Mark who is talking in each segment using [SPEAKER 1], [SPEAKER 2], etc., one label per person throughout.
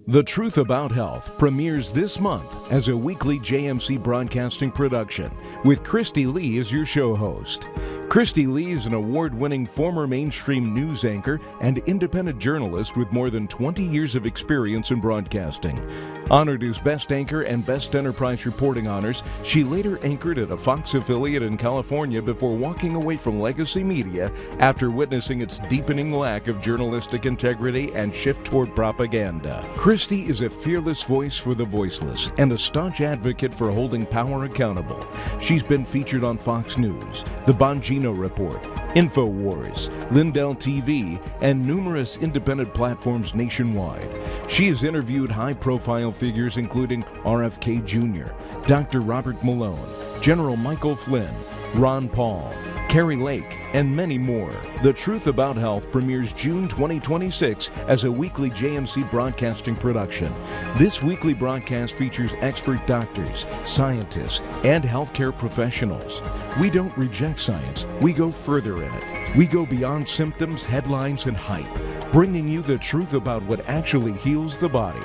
[SPEAKER 1] The Truth About Health premieres this month as a weekly JMC Broadcasting production with Christy Lee as your show host. Christy Lee is an award-winning former mainstream news anchor and independent journalist with more than 20 years of experience in broadcasting. Honored as Best Anchor and Best Enterprise Reporting honors, she later anchored at a Fox affiliate in California before walking away from legacy media after witnessing its deepening lack of journalistic integrity and shift toward propaganda. Christy is a fearless voice for the voiceless and a staunch advocate for holding power accountable. She's been featured on Fox News, The Bongino Report, InfoWars, Lindell TV, and numerous independent platforms nationwide. She has interviewed high-profile figures including RFK Jr., Dr. Robert Malone, General Michael Flynn, Ron Paul, Carrie Lake, and many more. The Truth About Health premieres June 2026 as a weekly JMC Broadcasting production. This weekly broadcast features expert doctors, scientists, and healthcare professionals. We don't reject science, we go further in it. We go beyond symptoms, headlines, and hype, bringing you the truth about what actually heals the body.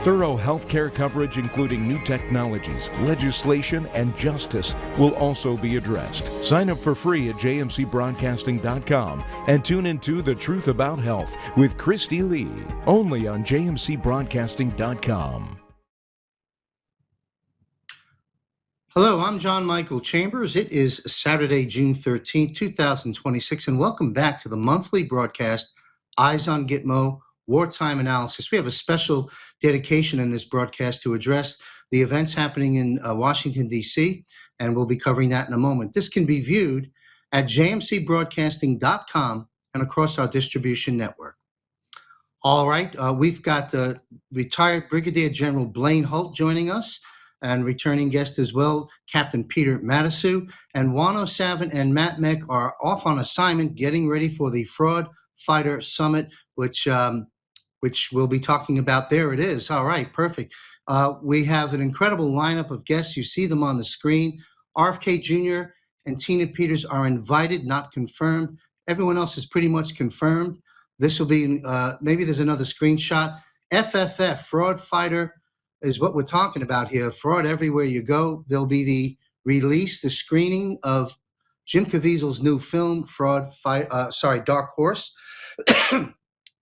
[SPEAKER 1] Thorough healthcare coverage, including new technologies, legislation, and justice, will also be addressed. Sign up for free at jmcbroadcasting.com and tune into The Truth About Health with Christy Lee, only on jmcbroadcasting.com.
[SPEAKER 2] Hello, I'm John Michael Chambers. It is Saturday, June 13th, 2026, and welcome back to the monthly broadcast, Eyes on Gitmo, Wartime Analysis. We have a special dedication in this broadcast to address the events happening in Washington, D.C., and we'll be covering that in a moment. This can be viewed at jmcbroadcasting.com and across our distribution network. All right, we've got retired Brigadier General Blaine Holt joining us, and returning guest as well, Captain Peter Matasu, and Wano Savin and Matt Meck are off on assignment getting ready for the Fraud Fighter Summit, which we'll be talking about. There it is. All right, perfect. We have an incredible lineup of guests. You see them on the screen. RFK Jr. and Tina Peters are invited, not confirmed. Everyone else is pretty much confirmed. This will be, maybe there's another screenshot. FFF, Fraud Fighter, is what we're talking about here. Fraud everywhere you go. There'll be the screening of Jim Caviezel's new film, Dark Horse.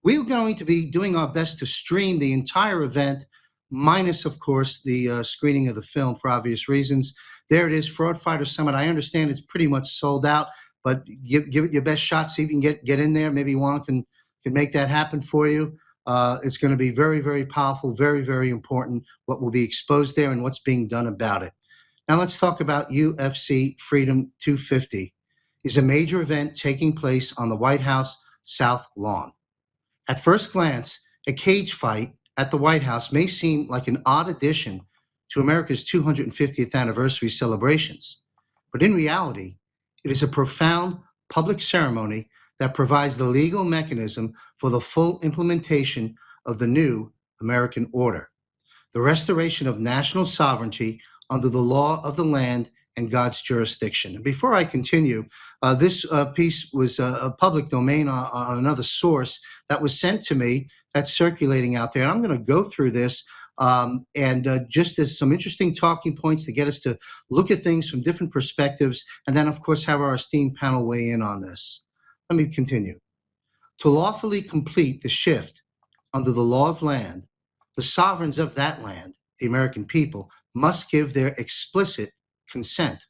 [SPEAKER 2] We're going to be doing our best to stream the entire event, minus, of course, the screening of the film for obvious reasons. There it is, Fraud Fighter Summit. I understand it's pretty much sold out, but give it your best shot. See if you can get in there. Maybe Juan can make that happen for you. It's going to be very, very powerful, very, very important what will be exposed there and what's being done about it. Now let's talk about UFC Freedom 250. It's a major event taking place on the White House South Lawn. At first glance, a cage fight at the White House may seem like an odd addition to America's 250th anniversary celebrations, but in reality, it is a profound public ceremony that provides the legal mechanism for the full implementation of the new American order, the restoration of national sovereignty under the law of the land and God's jurisdiction. And before I continue, this piece was a public domain on another source that was sent to me, that's circulating out there. And I'm going to go through this just as some interesting talking points to get us to look at things from different perspectives, and then, of course, have our esteemed panel weigh in on this. Let me continue. To lawfully complete the shift under the law of land, the sovereigns of that land, the American people, must give their explicit consent.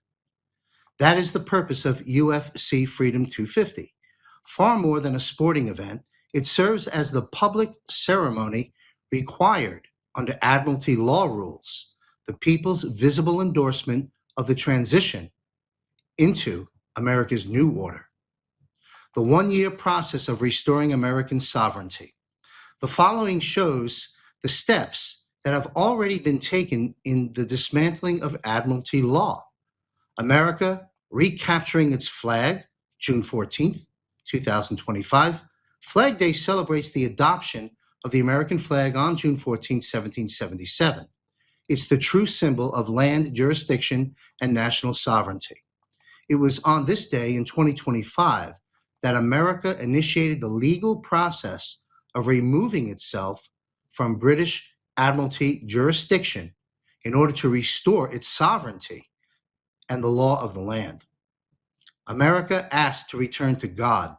[SPEAKER 2] That is the purpose of UFC Freedom 250. Far more than a sporting event, it serves as the public ceremony required under Admiralty law rules, the people's visible endorsement of the transition into America's new order. The one-year process of restoring American sovereignty. The following shows the steps that have already been taken in the dismantling of Admiralty law. America recapturing its flag, June 14th, 2025. Flag Day celebrates the adoption of the American flag on June 14, 1777. It's the true symbol of land jurisdiction and national sovereignty. It was on this day in 2025 that America initiated the legal process of removing itself from British Admiralty jurisdiction in order to restore its sovereignty and the law of the land. America asked to return to God,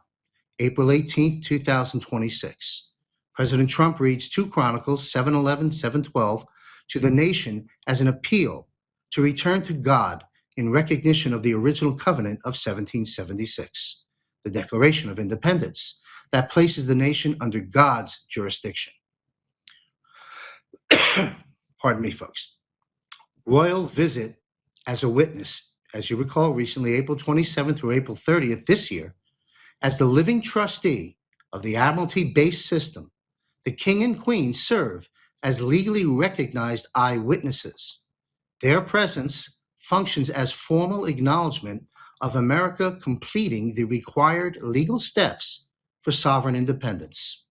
[SPEAKER 2] April 18, 2026. President Trump reads 2 Chronicles 7:11, 7:12 to the nation as an appeal to return to God in recognition of the original covenant of 1776, the Declaration of Independence, that places the nation under God's jurisdiction. Pardon me, folks. Royal visit as a witness, as you recall, recently, April 27th through April 30th this year, as the living trustee of the Admiralty-based system. The King and Queen serve as legally recognized eyewitnesses. Their presence functions as formal acknowledgement of America completing the required legal steps for sovereign independence.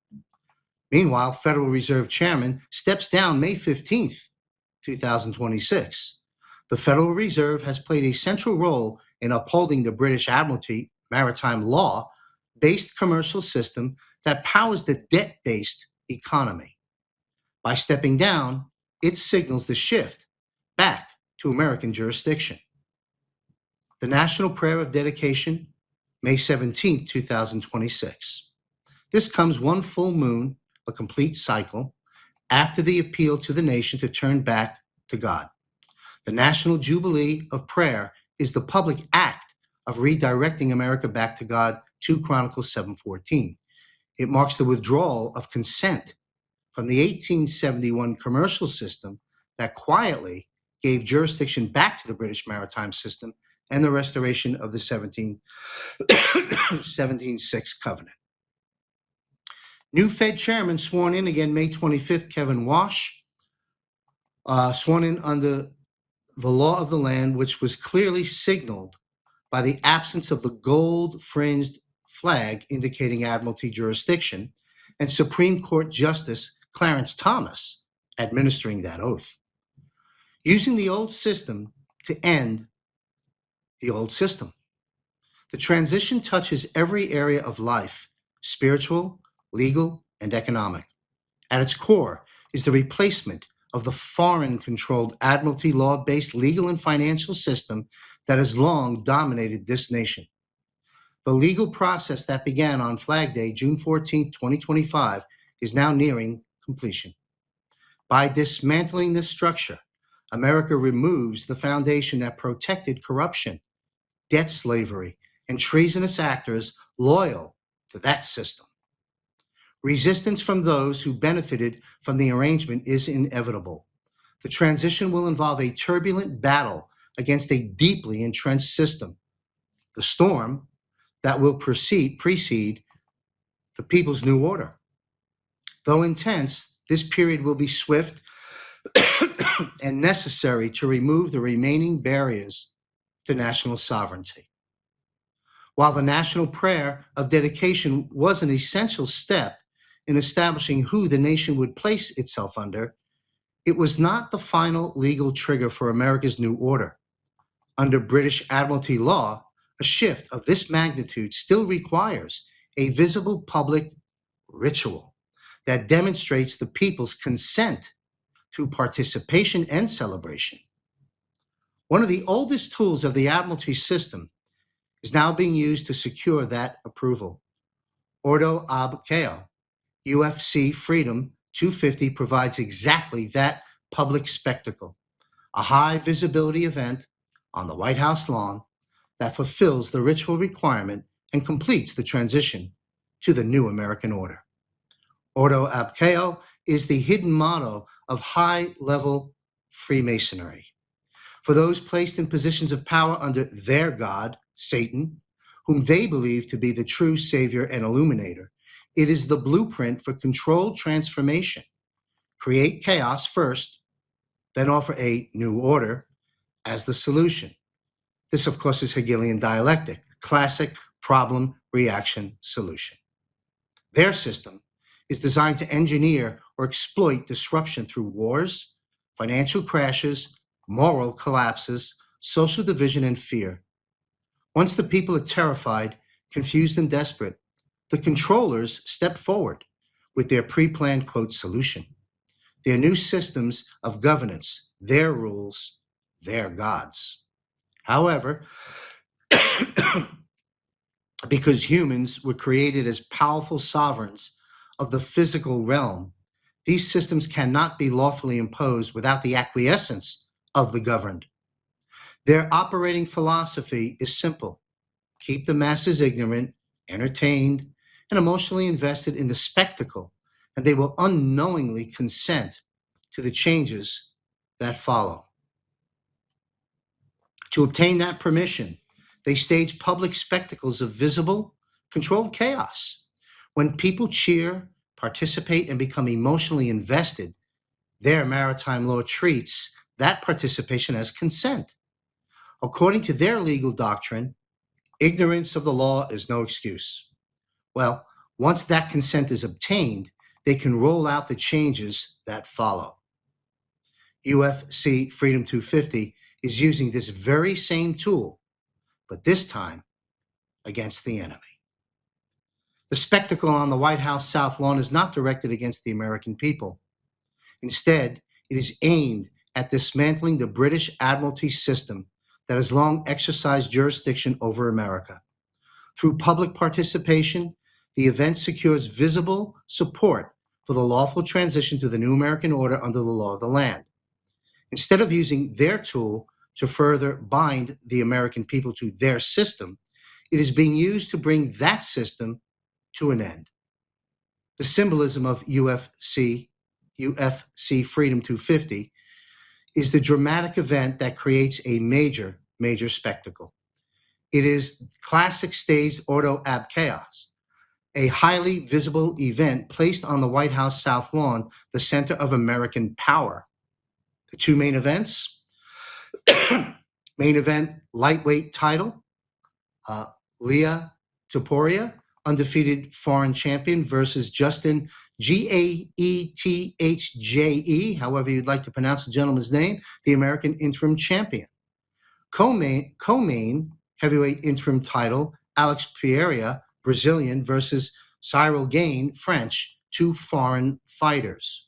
[SPEAKER 2] Meanwhile, Federal Reserve Chairman steps down May 15th, 2026. The Federal Reserve has played a central role in upholding the British Admiralty maritime law-based commercial system that powers the debt-based economy. By stepping down, it signals the shift back to American jurisdiction. The National Prayer of Dedication, May 17, 2026. This comes one full moon, a complete cycle, after the appeal to the nation to turn back to God. The National Jubilee of Prayer is the public act of redirecting America back to God, 2 Chronicles 7:14. It marks the withdrawal of consent from the 1871 commercial system that quietly gave jurisdiction back to the British maritime system and the restoration of the 1776 covenant. New Fed chairman sworn in again May 25th, Kevin Warsh, sworn in under the law of the land, which was clearly signaled by the absence of the gold-fringed flag indicating Admiralty jurisdiction, and Supreme Court Justice Clarence Thomas administering that oath. Using the old system to end the old system. The transition touches every area of life, spiritual, legal, and economic. At its core is the replacement of the foreign-controlled Admiralty law-based legal and financial system that has long dominated this nation. The legal process that began on Flag Day, June 14, 2025, is now nearing completion. By dismantling this structure, America removes the foundation that protected corruption, debt slavery, and treasonous actors loyal to that system. Resistance from those who benefited from the arrangement is inevitable. The transition will involve a turbulent battle against a deeply entrenched system. The storm that will precede the people's new order. Though intense, this period will be swift and necessary to remove the remaining barriers to national sovereignty. While the National Prayer of Dedication was an essential step in establishing who the nation would place itself under, it was not the final legal trigger for America's new order. Under British Admiralty law, a shift of this magnitude still requires a visible public ritual that demonstrates the people's consent through participation and celebration. One of the oldest tools of the Admiralty system is now being used to secure that approval. Ordo ab chao, UFC Freedom 250 provides exactly that public spectacle, a high visibility event on the White House lawn that fulfills the ritual requirement and completes the transition to the new American order. Ordo ab chao is the hidden motto of high-level Freemasonry. For those placed in positions of power under their god, Satan, whom they believe to be the true savior and illuminator, it is the blueprint for controlled transformation. Create chaos first, then offer a new order as the solution. This, of course, is Hegelian dialectic, classic problem-reaction solution. Their system is designed to engineer or exploit disruption through wars, financial crashes, moral collapses, social division, and fear. Once the people are terrified, confused, and desperate, the controllers step forward with their pre-planned, quote, solution. their new systems of governance, their rules, their gods. However, because humans were created as powerful sovereigns of the physical realm, these systems cannot be lawfully imposed without the acquiescence of the governed. Their operating philosophy is simple: keep the masses ignorant, entertained, and emotionally invested in the spectacle, and they will unknowingly consent to the changes that follow. To obtain that permission, they stage public spectacles of visible, controlled chaos. When people cheer, participate, and become emotionally invested, their maritime law treats that participation as consent. According to their legal doctrine, ignorance of the law is no excuse. Well, once that consent is obtained, they can roll out the changes that follow. UFC Freedom 250 is using this very same tool, but this time against the enemy. The spectacle on the White House South Lawn is not directed against the American people. Instead, it is aimed at dismantling the British Admiralty system that has long exercised jurisdiction over America. Through public participation, the event secures visible support for the lawful transition to the new American order under the law of the land. Instead of using their tool to further bind the American people to their system, it is being used to bring that system to an end. The symbolism of UFC Freedom 250 is the dramatic event that creates a major spectacle. It is classic staged auto ab chaos, a highly visible event placed on the White House South Lawn, the center of American power. The two main events: main event lightweight title, Leah Topuria, undefeated foreign champion, versus Justin Gaethje, however you'd like to pronounce the gentleman's name, the American interim champion. Co-main heavyweight interim title, Alex Pereira, Brazilian, versus Cyril Gain, French, two foreign fighters.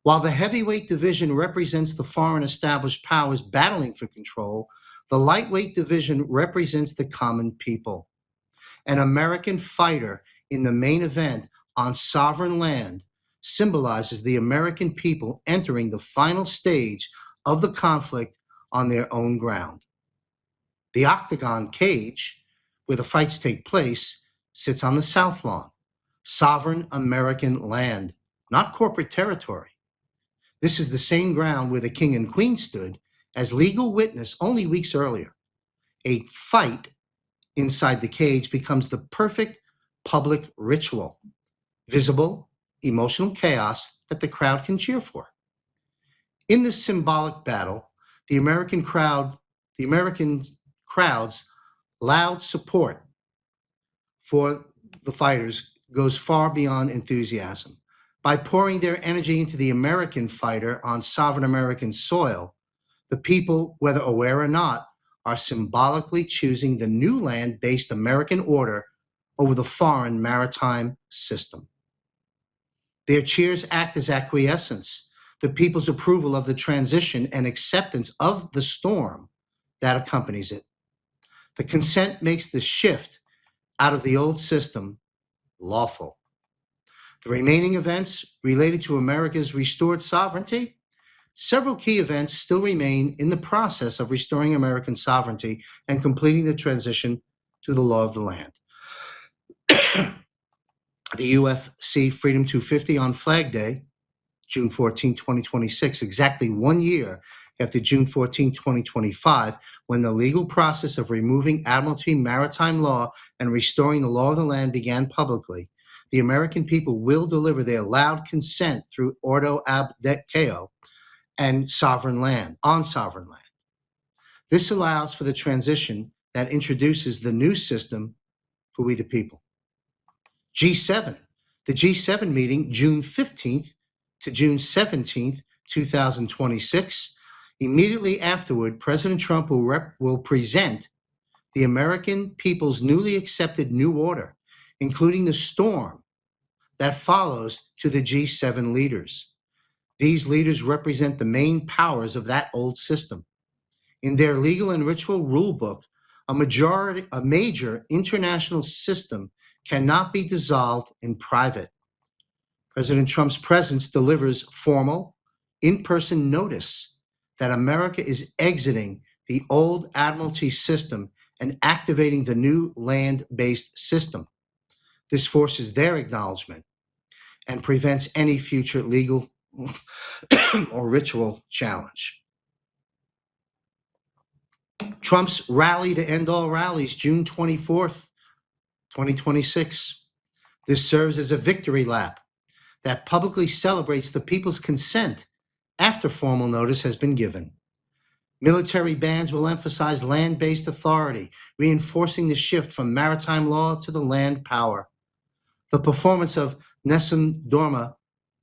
[SPEAKER 2] While the heavyweight division represents the foreign established powers battling for control, the lightweight division represents the common people. An American fighter in the main event on sovereign land symbolizes the American people entering the final stage of the conflict on their own ground. The octagon cage, where the fights take place, sits on the South Lawn, sovereign American land, not corporate territory. This is the same ground where the King and Queen stood as legal witness only weeks earlier. A fight inside the cage becomes the perfect public ritual, visible, emotional chaos that the crowd can cheer for. In this symbolic battle, the American crowd's loud support for the fighters goes far beyond enthusiasm. By pouring their energy into the American fighter on sovereign American soil, the people, whether aware or not, are symbolically choosing the new land-based American order over the foreign maritime system. Their cheers act as acquiescence, the people's approval of the transition and acceptance of the storm that accompanies it. The consent makes the shift out of the old system lawful. The remaining events related to America's restored sovereignty, several key events still remain in the process of restoring American sovereignty and completing the transition to the law of the land. The UFC Freedom 250 on Flag Day, June 14, 2026, exactly 1 year after June 14, 2025, when the legal process of removing Admiralty maritime law and restoring the law of the land began publicly, the American people will deliver their loud consent through ordo ab deo and sovereign land, on sovereign land. This allows for the transition that introduces the new system for we the people. G7, the G7 meeting, June 15th to June 17th, 2026. Immediately afterward, President Trump will present the American people's newly accepted new order, including the storm that follows to the G7 leaders. These leaders represent the main powers of that old system. In their legal and ritual rule book, a major international system cannot be dissolved in private. President Trump's presence delivers formal, in-person notice that America is exiting the old Admiralty system and activating the new land-based system. This forces their acknowledgement and prevents any future legal or ritual challenge. Trump's rally to end all rallies, June 24th, 2026. This serves as a victory lap that publicly celebrates the people's consent after formal notice has been given. Military bands will emphasize land-based authority, reinforcing the shift from maritime law to the land power. The performance of Nessun Dorma,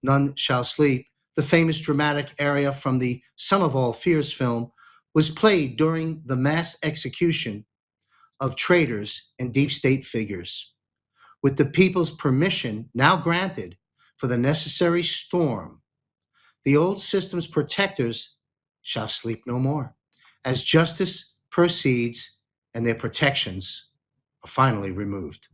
[SPEAKER 2] None Shall Sleep, the famous dramatic aria from the Sum of All Fears film, was played during the mass execution of traitors and deep state figures. With the people's permission now granted for the necessary storm, the old system's protectors shall sleep no more, as justice proceeds and their protections are finally removed.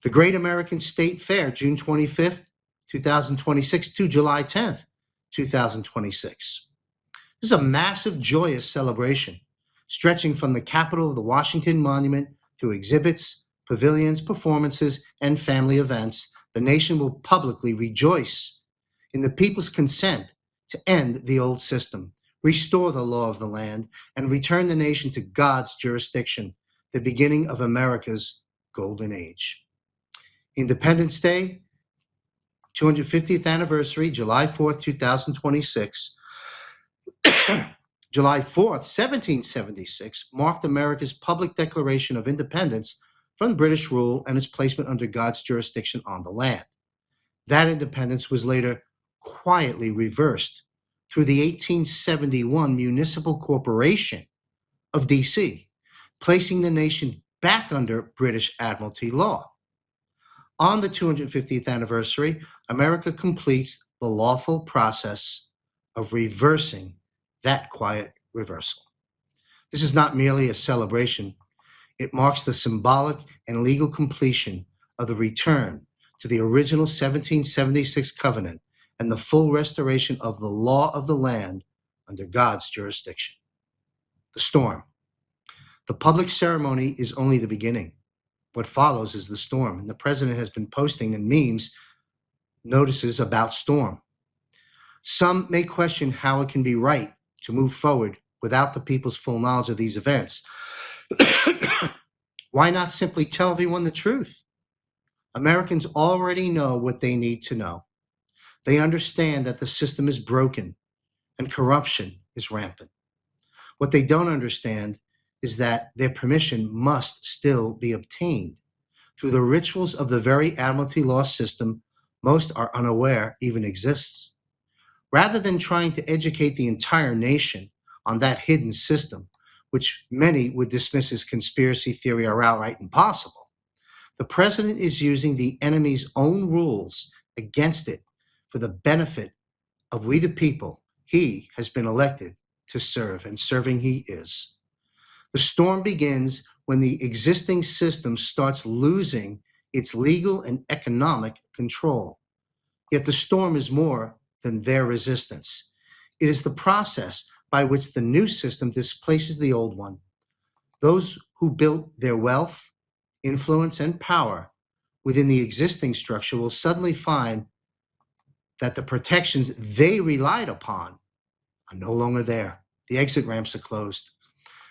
[SPEAKER 2] The Great American State Fair, June 25th, 2026 to July 10th, 2026. This is a massive, joyous celebration, stretching from the Capitol of the Washington Monument to exhibits, pavilions, performances, and family events. The nation will publicly rejoice in the people's consent to end the old system, restore the law of the land, and return the nation to God's jurisdiction, the beginning of America's golden age. Independence Day, 250th anniversary, July 4th, 2026. July 4th, 1776, marked America's public declaration of independence from British rule and its placement under God's jurisdiction on the land. That independence was later quietly reversed through the 1871 Municipal Corporation of D.C., placing the nation back under British Admiralty law. On the 250th anniversary, America completes the lawful process of reversing that quiet reversal. This is not merely a celebration. It marks the symbolic and legal completion of the return to the original 1776 covenant and the full restoration of the law of the land under God's jurisdiction. The storm. The public ceremony is only the beginning. What follows is the storm, and the president has been posting in memes notices about storm. Some may question how it can be right to move forward without the people's full knowledge of these events. Why not simply tell everyone the truth? Americans already know what they need to know. They understand that the system is broken and corruption is rampant. What they don't understand is that their permission must still be obtained through the rituals of the very Admiralty law system most are unaware even exists. Rather than trying to educate the entire nation on that hidden system, which many would dismiss as conspiracy theory or outright impossible, the president is using the enemy's own rules against it for the benefit of we the people he has been elected to serve, and serving he is. The storm begins when the existing system starts losing its legal and economic control. Yet the storm is more than their resistance. It is the process by which the new system displaces the old one. Those who built their wealth, influence, and power within the existing structure will suddenly find that the protections they relied upon are no longer there. The exit ramps are closed.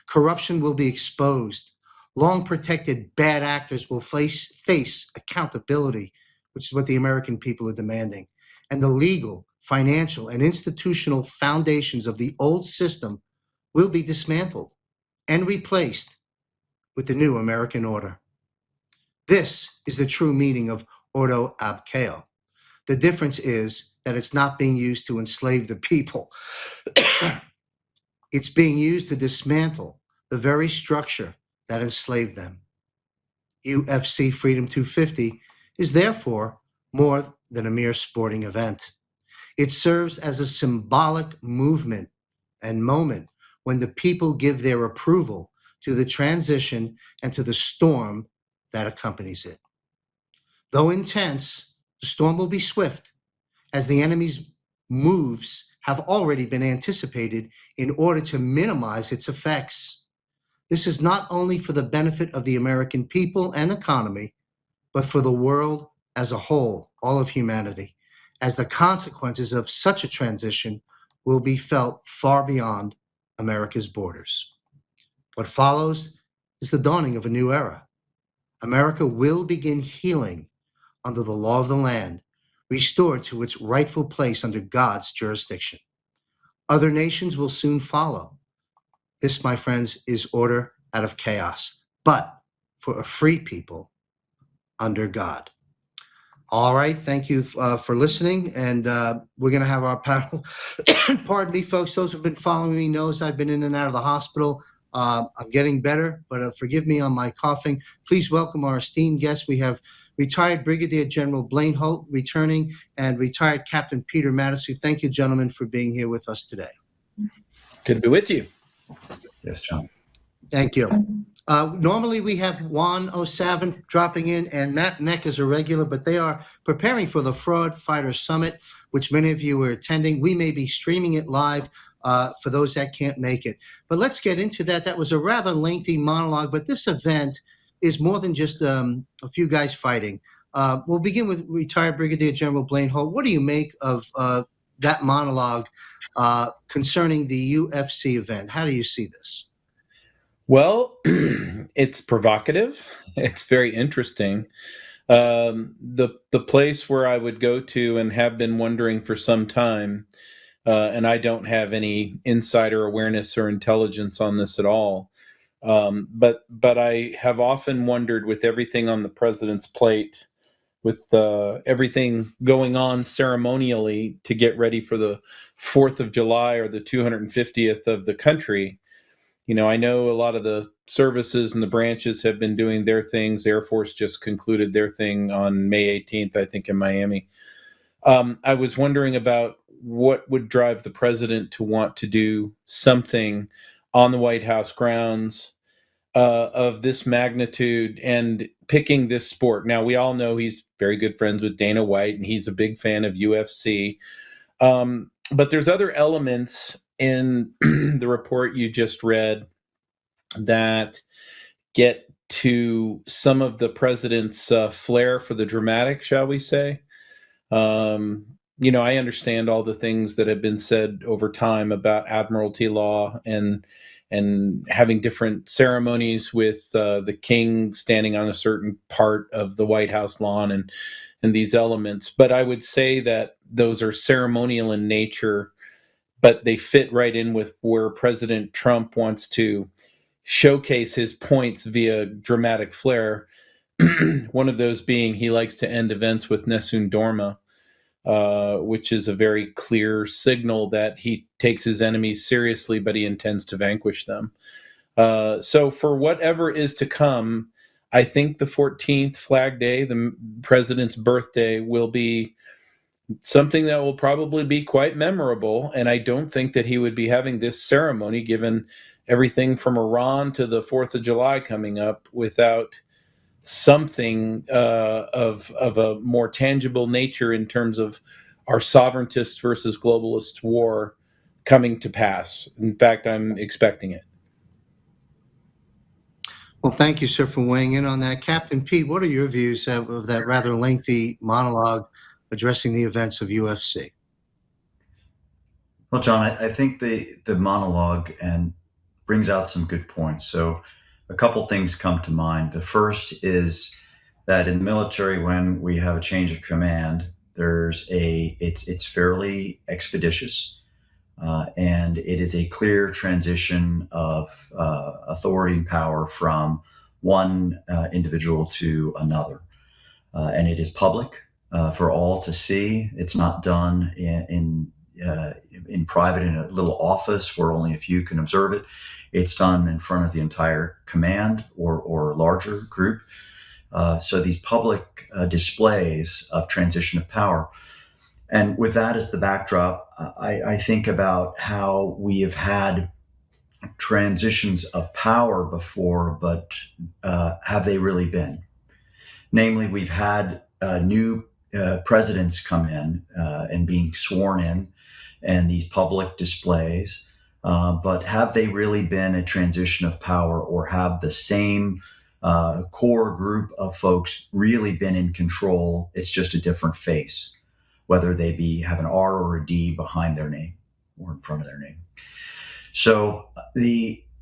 [SPEAKER 2] Corruption will be exposed. Long protected bad actors will face accountability, which is what the American people are demanding. And the legal, financial, and institutional foundations of the old system will be dismantled and replaced with the new American order. This is the true meaning of ordo ab chao. The difference is that it's not being used to enslave the people. It's being used to dismantle the very structure that enslaved them. UFC Freedom 250 is therefore more than a mere sporting event. It serves as a symbolic movement and moment when the people give their approval to the transition and to the storm that accompanies it. Though intense, the storm will be swift, as the enemy's moves have already been anticipated in order to minimize its effects. This is not only for the benefit of the American people and economy, but for the world as a whole, all of humanity, as the consequences of such a transition will be felt far beyond America's borders. What follows is the dawning of a new era. America will begin healing under the law of the land, restored to its rightful place under God's jurisdiction. Other nations will soon follow. This, my friends, is order out of chaos, but for a free people under God. All right, thank you for listening, and we're going to have our panel. Pardon me, folks, those who've been following me knows I've been in and out of the hospital. I'm getting better, but forgive me on my coughing. Please welcome our esteemed guests. We have retired Brigadier General Blaine Holt returning, and retired Captain Peter Mattisou. Thank you, gentlemen, for being here with us today.
[SPEAKER 3] Good to be with you.
[SPEAKER 4] Yes, John.
[SPEAKER 2] Thank you. Normally we have Juan O'Savin dropping in and Matt Neck is a regular, but they are preparing for the Fraud Fighter Summit, which many of you are attending. We may be streaming it live for those that can't make it. But let's get into that. That was a rather lengthy monologue, but this event is more than just a few guys fighting. We'll begin with retired Brigadier General Blaine Holt. What do you make of that monologue concerning the UFC event? How do you see this?
[SPEAKER 3] Well, it's provocative. It's very interesting. The place where I would go to and have been wondering for some time, and I don't have any insider awareness or intelligence on this at all, but I have often wondered, with everything on the president's plate, with everything going on ceremonially to get ready for the 4th of July or the 250th of the country. You know, I know a lot of the services and the branches have been doing their things. Air Force just concluded their thing on May 18th, I think, in Miami. I was wondering about what would drive the president to want to do something on the White House grounds of this magnitude and picking this sport. Now, we all know he's very good friends with Dana White, and he's a big fan of UFC. But there's other elements in the report you just read that get to some of the president's flair for the dramatic, shall we say. You know, I understand all the things that have been said over time about Admiralty law and having different ceremonies with the king standing on a certain part of the White House lawn and these elements. But I would say that those are ceremonial in nature, but they fit right in with where President Trump wants to showcase his points via dramatic flair. One of those being he likes to end events with Nessun Dorma, which is a very clear signal that he takes his enemies seriously, but he intends to vanquish them. So for whatever is to come, I think the 14th, Flag Day, the president's birthday, will be something that will probably be quite memorable. And I don't think that he would be having this ceremony, given everything from Iran to the 4th of July coming up, without something of a more tangible nature in terms of our sovereigntist versus globalist war coming to pass. In fact, I'm expecting it.
[SPEAKER 2] Well, thank you, sir, for weighing in on that. Captain Pete, what are your views of that rather lengthy monologue addressing the events of UFC?
[SPEAKER 4] Well, John, I think the monologue and brings out some good points. So a couple things come to mind. The first is that in the military, when we have a change of command, it's fairly expeditious, and it is a clear transition of authority and power from one individual to another, and it is public for all to see. It's not done in private in a little office where only a few can observe it. It's done in front of the entire command or larger group. So these public displays of transition of power And with that as the backdrop, I think about how we have had transitions of power before, but have they really been? Namely, we've had new presidents come in and being sworn in, and these public displays. But have they really been a transition of power, or have the same core group of folks really been in control? It's just a different face, whether they have an R or a D behind their name or in front of their name. So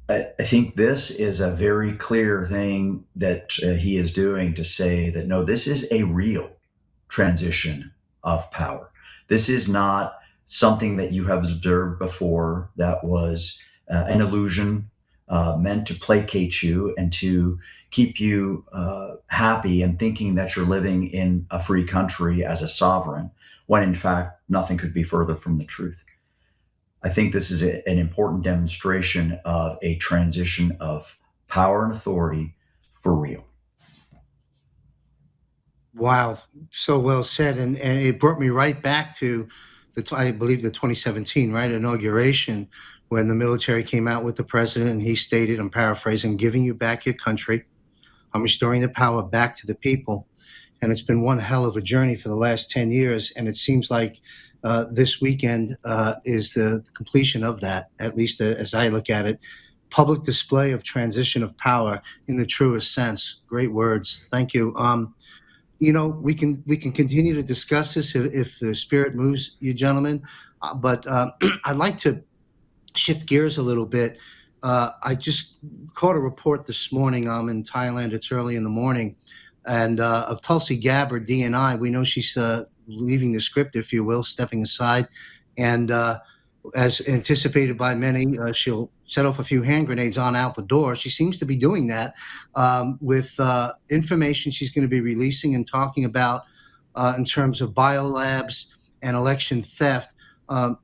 [SPEAKER 4] I think this is a very clear thing that he is doing, to say that, no, this is a real transition of power. This is not something that you have observed before that was an illusion meant to placate you and to keep you happy and thinking that you're living in a free country as a sovereign, when in fact nothing could be further from the truth. I think this is an important demonstration of a transition of power and authority for real.
[SPEAKER 2] Wow, so well said, and it brought me right back to I believe the 2017 inauguration, when the military came out with the president, and he stated, I'm paraphrasing, "I'm giving you back your country. I'm restoring the power back to the people." And it's been one hell of a journey for the last 10 years, and it seems like this weekend is the completion of that, at least as I look at it. Public display of transition of power in the truest sense. Great words. Thank you. We can continue to discuss this if the spirit moves you gentlemen, but I'd like to shift gears a little bit. I just caught a report this morning. I'm in Thailand. It's early in the morning, and of Tulsi Gabbard, DNI. We know she's leaving the script, if you will, stepping aside, and as anticipated by many, she'll set off a few hand grenades on out the door. She seems to be doing that with information she's going to be releasing and talking about in terms of biolabs and election theft.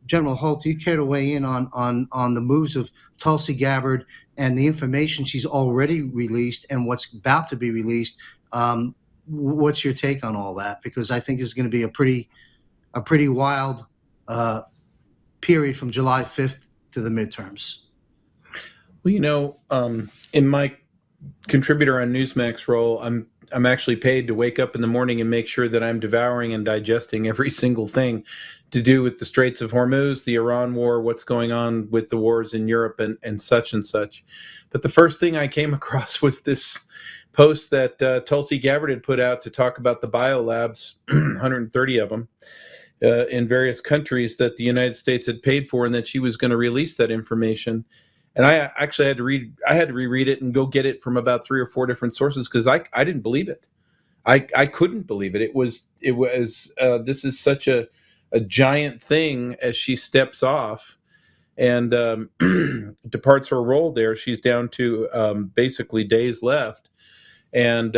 [SPEAKER 2] General Holt, do you care to weigh in on the moves of Tulsi Gabbard and the information she's already released and what's about to be released? What's your take on all that? Because I think it's going to be a pretty wild period from July 5th to the midterms.
[SPEAKER 3] Well, in my contributor on Newsmax role, I'm actually paid to wake up in the morning and make sure that I'm devouring and digesting every single thing to do with the Straits of Hormuz, the Iran war, what's going on with the wars in Europe, and such and such. But the first thing I came across was this post that Tulsi Gabbard had put out to talk about the biolabs, 130 of them, in various countries that the United States had paid for, and that she was going to release that information. And I actually had to reread it and go get it from about 3 or 4 different sources, because I didn't believe it. I couldn't believe it. It was this is such a giant thing as she steps off and departs her role there. She's down to basically days left. And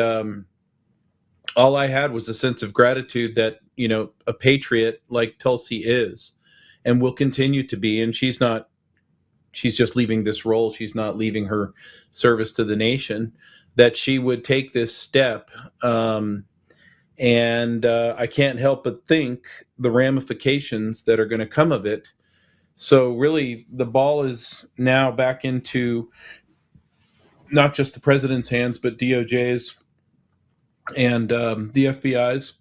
[SPEAKER 3] all I had was a sense of gratitude that, a patriot like Tulsi is and will continue to be. And she's just leaving this role. She's not leaving her service to the nation, that she would take this step. And I can't help but think the ramifications that are going to come of it. So really, the ball is now back into not just the president's hands, but DOJ's and the FBI's.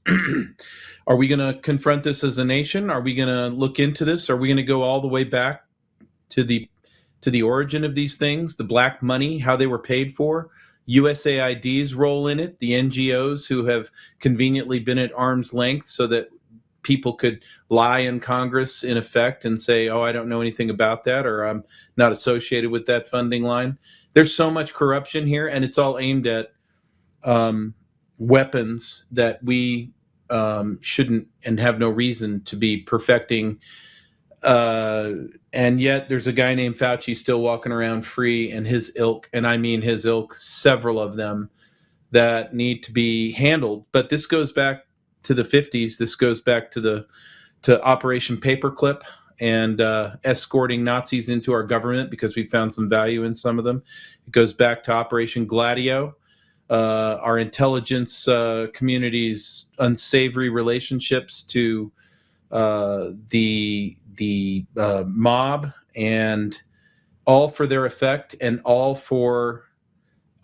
[SPEAKER 3] Are we going to confront this as a nation? Are we going to look into this? Are we going to go all the way back to the origin of these things, the black money, how they were paid for, USAID's role in it, the NGOs who have conveniently been at arm's length so that people could lie in Congress, in effect, and say, oh, I don't know anything about that, or I'm not associated with that funding line. There's so much corruption here, and it's all aimed at weapons that we shouldn't and have no reason to be perfecting. And yet there's a guy named Fauci still walking around free, and his ilk, and I mean his ilk, several of them, that need to be handled. But this goes back to the 50s. This goes back to Operation Paperclip and escorting Nazis into our government because we found some value in some of them. It goes back to Operation Gladio, our intelligence community's unsavory relationships to the mob, and all for their effect, and all for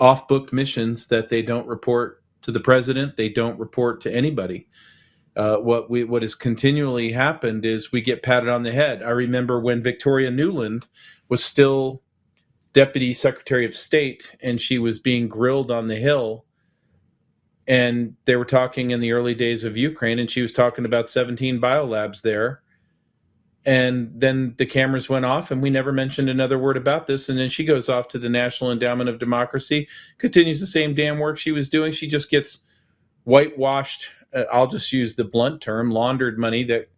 [SPEAKER 3] off-book missions that they don't report to the president, they don't report to anybody. What has continually happened is we get patted on the head. I remember when Victoria Nuland was still Deputy Secretary of State, and she was being grilled on the Hill, and they were talking in the early days of Ukraine, and she was talking about 17 biolabs there. And then the cameras went off, and we never mentioned another word about this. And then she goes off to the National Endowment of Democracy, continues the same damn work she was doing. She just gets whitewashed. I'll just use the blunt term, laundered money that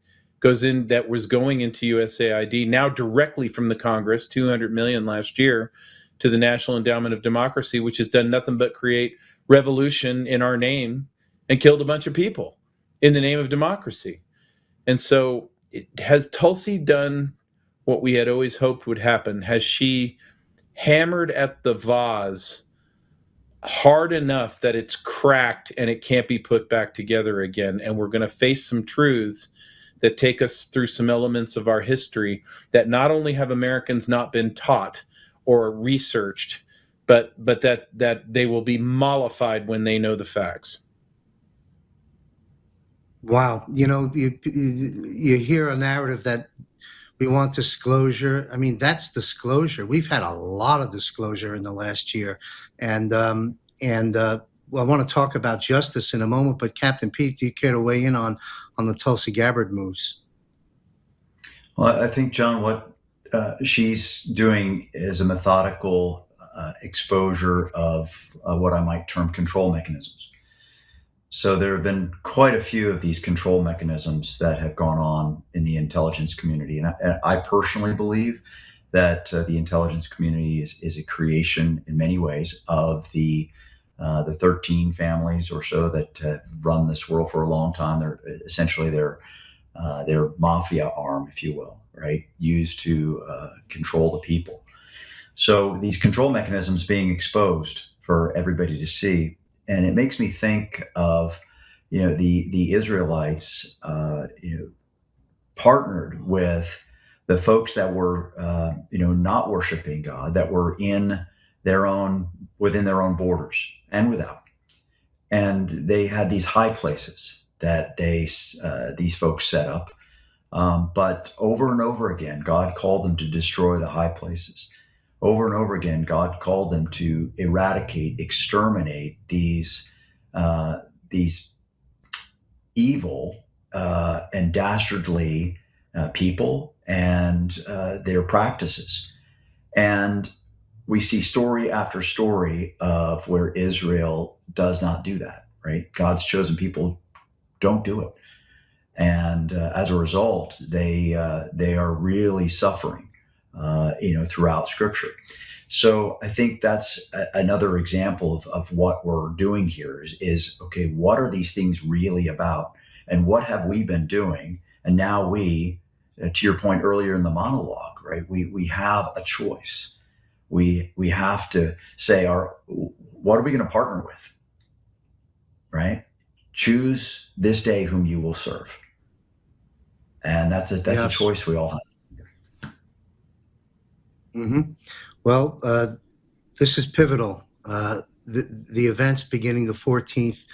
[SPEAKER 3] was going into USAID, now directly from the Congress, $200 million last year, to the National Endowment of Democracy, which has done nothing but create revolution in our name and killed a bunch of people in the name of democracy. And so, has Tulsi done what we had always hoped would happen? Has she hammered at the vase hard enough that it's cracked and it can't be put back together again? And we're going to face some truths that take us through some elements of our history that not only have Americans not been taught or researched, but that they will be mollified when they know the facts.
[SPEAKER 2] Wow. You hear a narrative that we want disclosure. I mean, that's disclosure. We've had a lot of disclosure in the last year. And well, I want to talk about justice in a moment, but Captain Pete, do you care to weigh in on the Tulsi Gabbard moves?
[SPEAKER 4] Well, I think, John, what she's doing is a methodical exposure of what I might term control mechanisms. So there have been quite a few of these control mechanisms that have gone on in the intelligence community. And I personally believe that the intelligence community is a creation in many ways of the 13 families or so that run this world for a long time. They're essentially their mafia arm, if you will, right? Used to control the people. So these control mechanisms being exposed for everybody to see. And it makes me think of, the Israelites, partnered with the folks that were, not worshiping God, that were within their own borders and without. And they had these high places that these folks set up. But over and over again, God called them to destroy the high places. Over and over again, God called them to eradicate, exterminate these evil and dastardly people and their practices. And we see story after story of where Israel does not do that, right? God's chosen people don't do it. And as a result, they are really suffering. Throughout Scripture. So I think that's another example of what we're doing here is, okay, what are these things really about? And what have we been doing? And now we, to your point earlier in the monologue, right, we have a choice. We have to say, what are we going to partner with, right? Choose this day whom you will serve. And that's a choice we all have.
[SPEAKER 2] Mm-hmm. Well, this is pivotal. The events beginning the 14th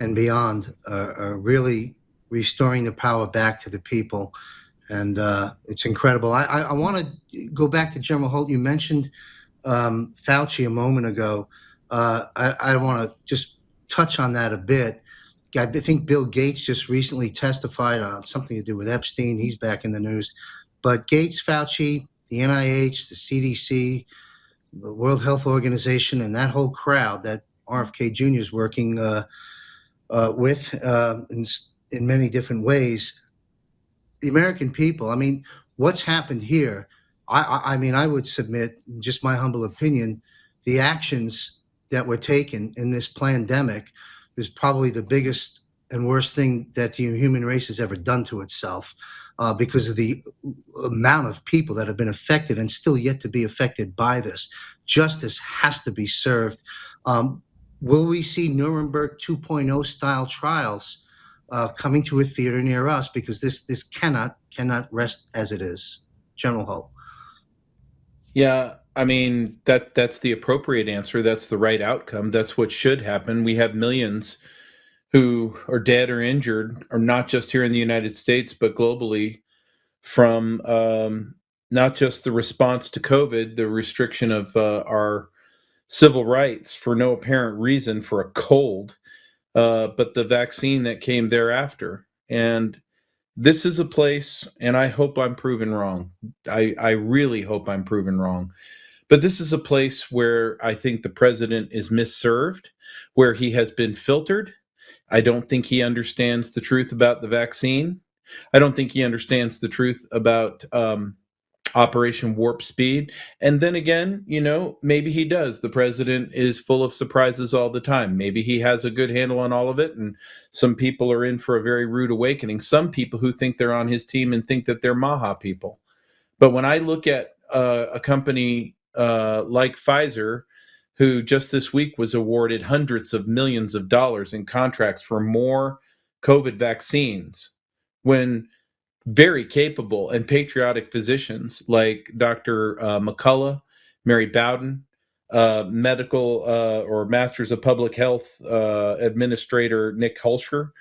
[SPEAKER 2] and beyond are really restoring the power back to the people. And it's incredible. I want to go back to General Holt. You mentioned Fauci a moment ago. I want to just touch on that a bit. I think Bill Gates just recently testified on something to do with Epstein. He's back in the news. But Gates, Fauci, the NIH, the CDC, the World Health Organization, and that whole crowd that RFK Jr. is working with in many different ways. The American people, I mean, what's happened here, I mean, I would submit, just my humble opinion, the actions that were taken in this pandemic is probably the biggest and worst thing that the human race has ever done to itself. Because of the amount of people that have been affected and still yet to be affected by this. Justice has to be served. Will we see Nuremberg 2.0 style trials coming to a theater near us, because this cannot rest as it is. General Holt.
[SPEAKER 3] Yeah, I mean that's the appropriate answer. That's the right outcome. That's what should happen. We have millions who are dead or injured, or not just here in the United States, but globally, from not just the response to COVID, the restriction of our civil rights for no apparent reason for a cold, but the vaccine that came thereafter. And this is a place, and I hope I'm proven wrong. I really hope I'm proven wrong. But this is a place where I think the president is misserved, where he has been filtered. I don't think he understands the truth about the vaccine. I don't think he understands the truth about Operation Warp Speed. And then again, maybe he does. The president is full of surprises all the time. Maybe he has a good handle on all of it, and some people are in for a very rude awakening. Some people who think they're on his team and think that they're Maha people. But when I look at a company like Pfizer, who just this week was awarded hundreds of millions of dollars in contracts for more COVID vaccines, when very capable and patriotic physicians like Dr. McCullough, Mary Bowden, medical or Masters of Public Health Administrator Nick Hulscher,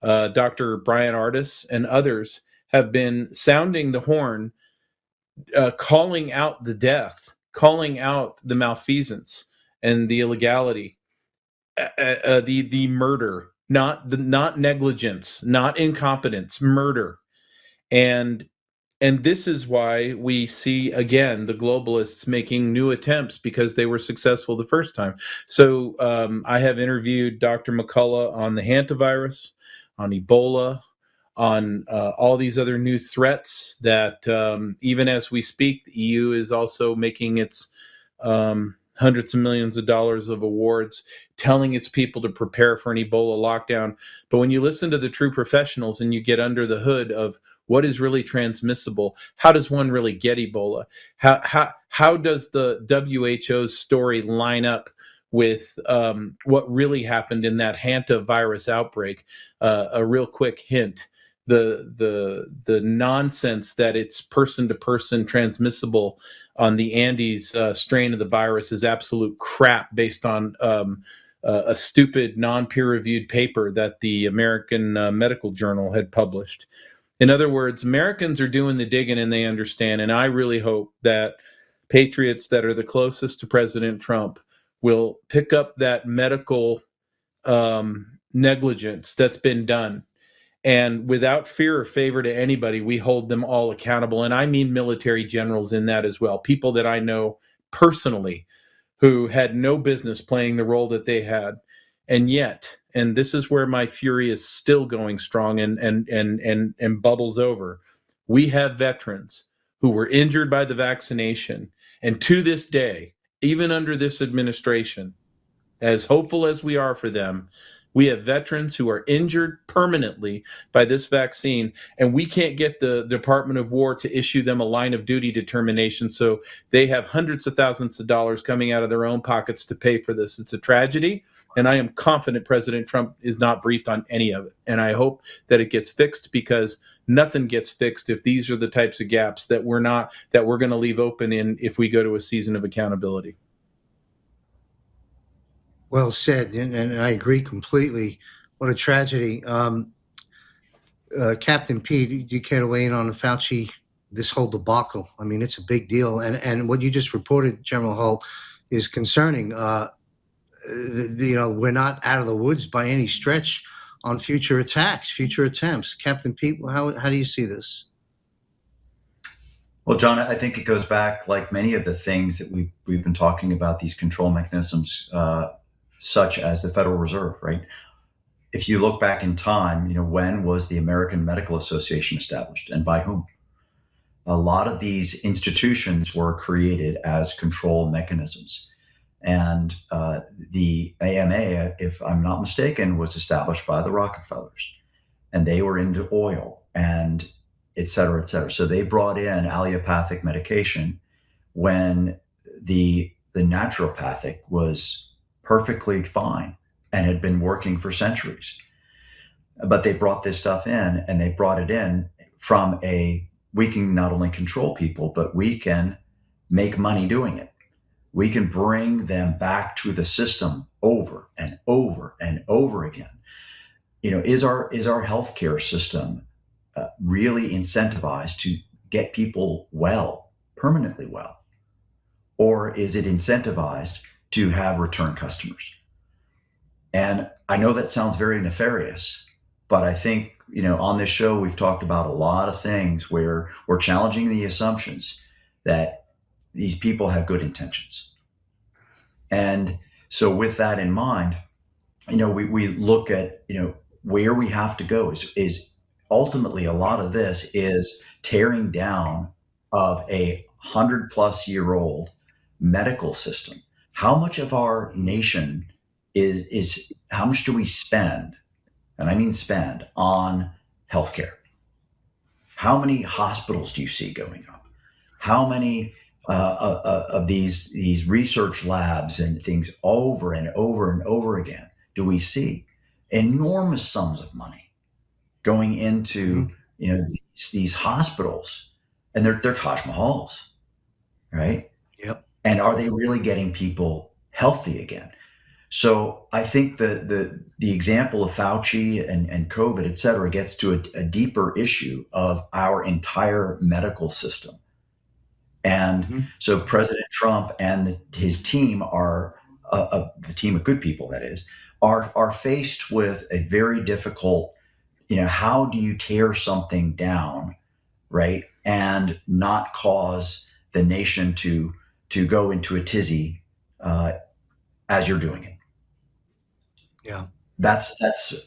[SPEAKER 3] Dr. Brian Ardis, and others have been sounding the horn, calling out the death, calling out the malfeasance and the illegality, the murder, not negligence, not incompetence, murder. And this is why we see, again, the globalists making new attempts, because they were successful the first time. So I have interviewed Dr. McCullough on the hantavirus, on Ebola, on all these other new threats that even as we speak, the EU is also making its hundreds of millions of dollars of awards, telling its people to prepare for an Ebola lockdown. But when you listen to the true professionals and you get under the hood of what is really transmissible, how does one really get Ebola? How does the WHO's story line up with what really happened in that hantavirus outbreak? A real quick hint: the nonsense that it's person to person transmissible on the Andes strain of the virus is absolute crap, based on a stupid non-peer-reviewed paper that the American Medical Journal had published. In other words, Americans are doing the digging and they understand. And I really hope that patriots that are the closest to President Trump will pick up that medical negligence that's been done. And without fear or favor to anybody, we hold them all accountable. And I mean military generals in that as well. People that I know personally who had no business playing the role that they had. And yet, and this is where my fury is still going strong and bubbles over, we have veterans who were injured by the vaccination. And to this day, even under this administration, as hopeful as we are for them, we have veterans who are injured permanently by this vaccine, and we can't get the Department of War to issue them a line of duty determination. So they have hundreds of thousands of dollars coming out of their own pockets to pay for this. It's a tragedy, and I am confident President Trump is not briefed on any of it. And I hope that it gets fixed, because nothing gets fixed if these are the types of gaps that we're going to leave open in if we go to a season of accountability.
[SPEAKER 2] Well said, and I agree completely. What a tragedy. Captain Pete, do you care to weigh in on the Fauci, this whole debacle? I mean, it's a big deal. And what you just reported, General Holt, is concerning. We're not out of the woods by any stretch on future attacks, future attempts. Captain Pete, how do you see this?
[SPEAKER 4] Well, John, I think it goes back, like many of the things that we've been talking about, these control mechanisms, such as the Federal Reserve, right? If you look back in time, when was the American Medical Association established, and by whom? A lot of these institutions were created as control mechanisms. And the AMA, if I'm not mistaken, was established by the Rockefellers, and they were into oil and et cetera, et cetera. So they brought in allopathic medication when the naturopathic was perfectly fine and had been working for centuries. But they brought this stuff in, and they brought it in from we can not only control people, but we can make money doing it. We can bring them back to the system over and over and over again. Is our healthcare system really incentivized to get people well, permanently well? Or is it incentivized to have return customers? And I know that sounds very nefarious, but I think, on this show, we've talked about a lot of things where we're challenging the assumptions that these people have good intentions. And so with that in mind, we look at, where we have to go is ultimately a lot of this is tearing down of a 100-plus-year-old medical system. How much of our nation is how much do we spend, and I mean spend, on healthcare? How many hospitals do you see going up? How many of these research labs and things over and over and over again do we see? Enormous sums of money going into these hospitals, and they're Taj Mahals, right?
[SPEAKER 2] Yep.
[SPEAKER 4] And are they really getting people healthy again? So I think the example of Fauci and COVID, et cetera, gets to a deeper issue of our entire medical system. And so President Trump and his team are the team of good people, that is, are faced with a very difficult, how do you tear something down, right, and not cause the nation to go into a tizzy as you're doing it?
[SPEAKER 2] Yeah.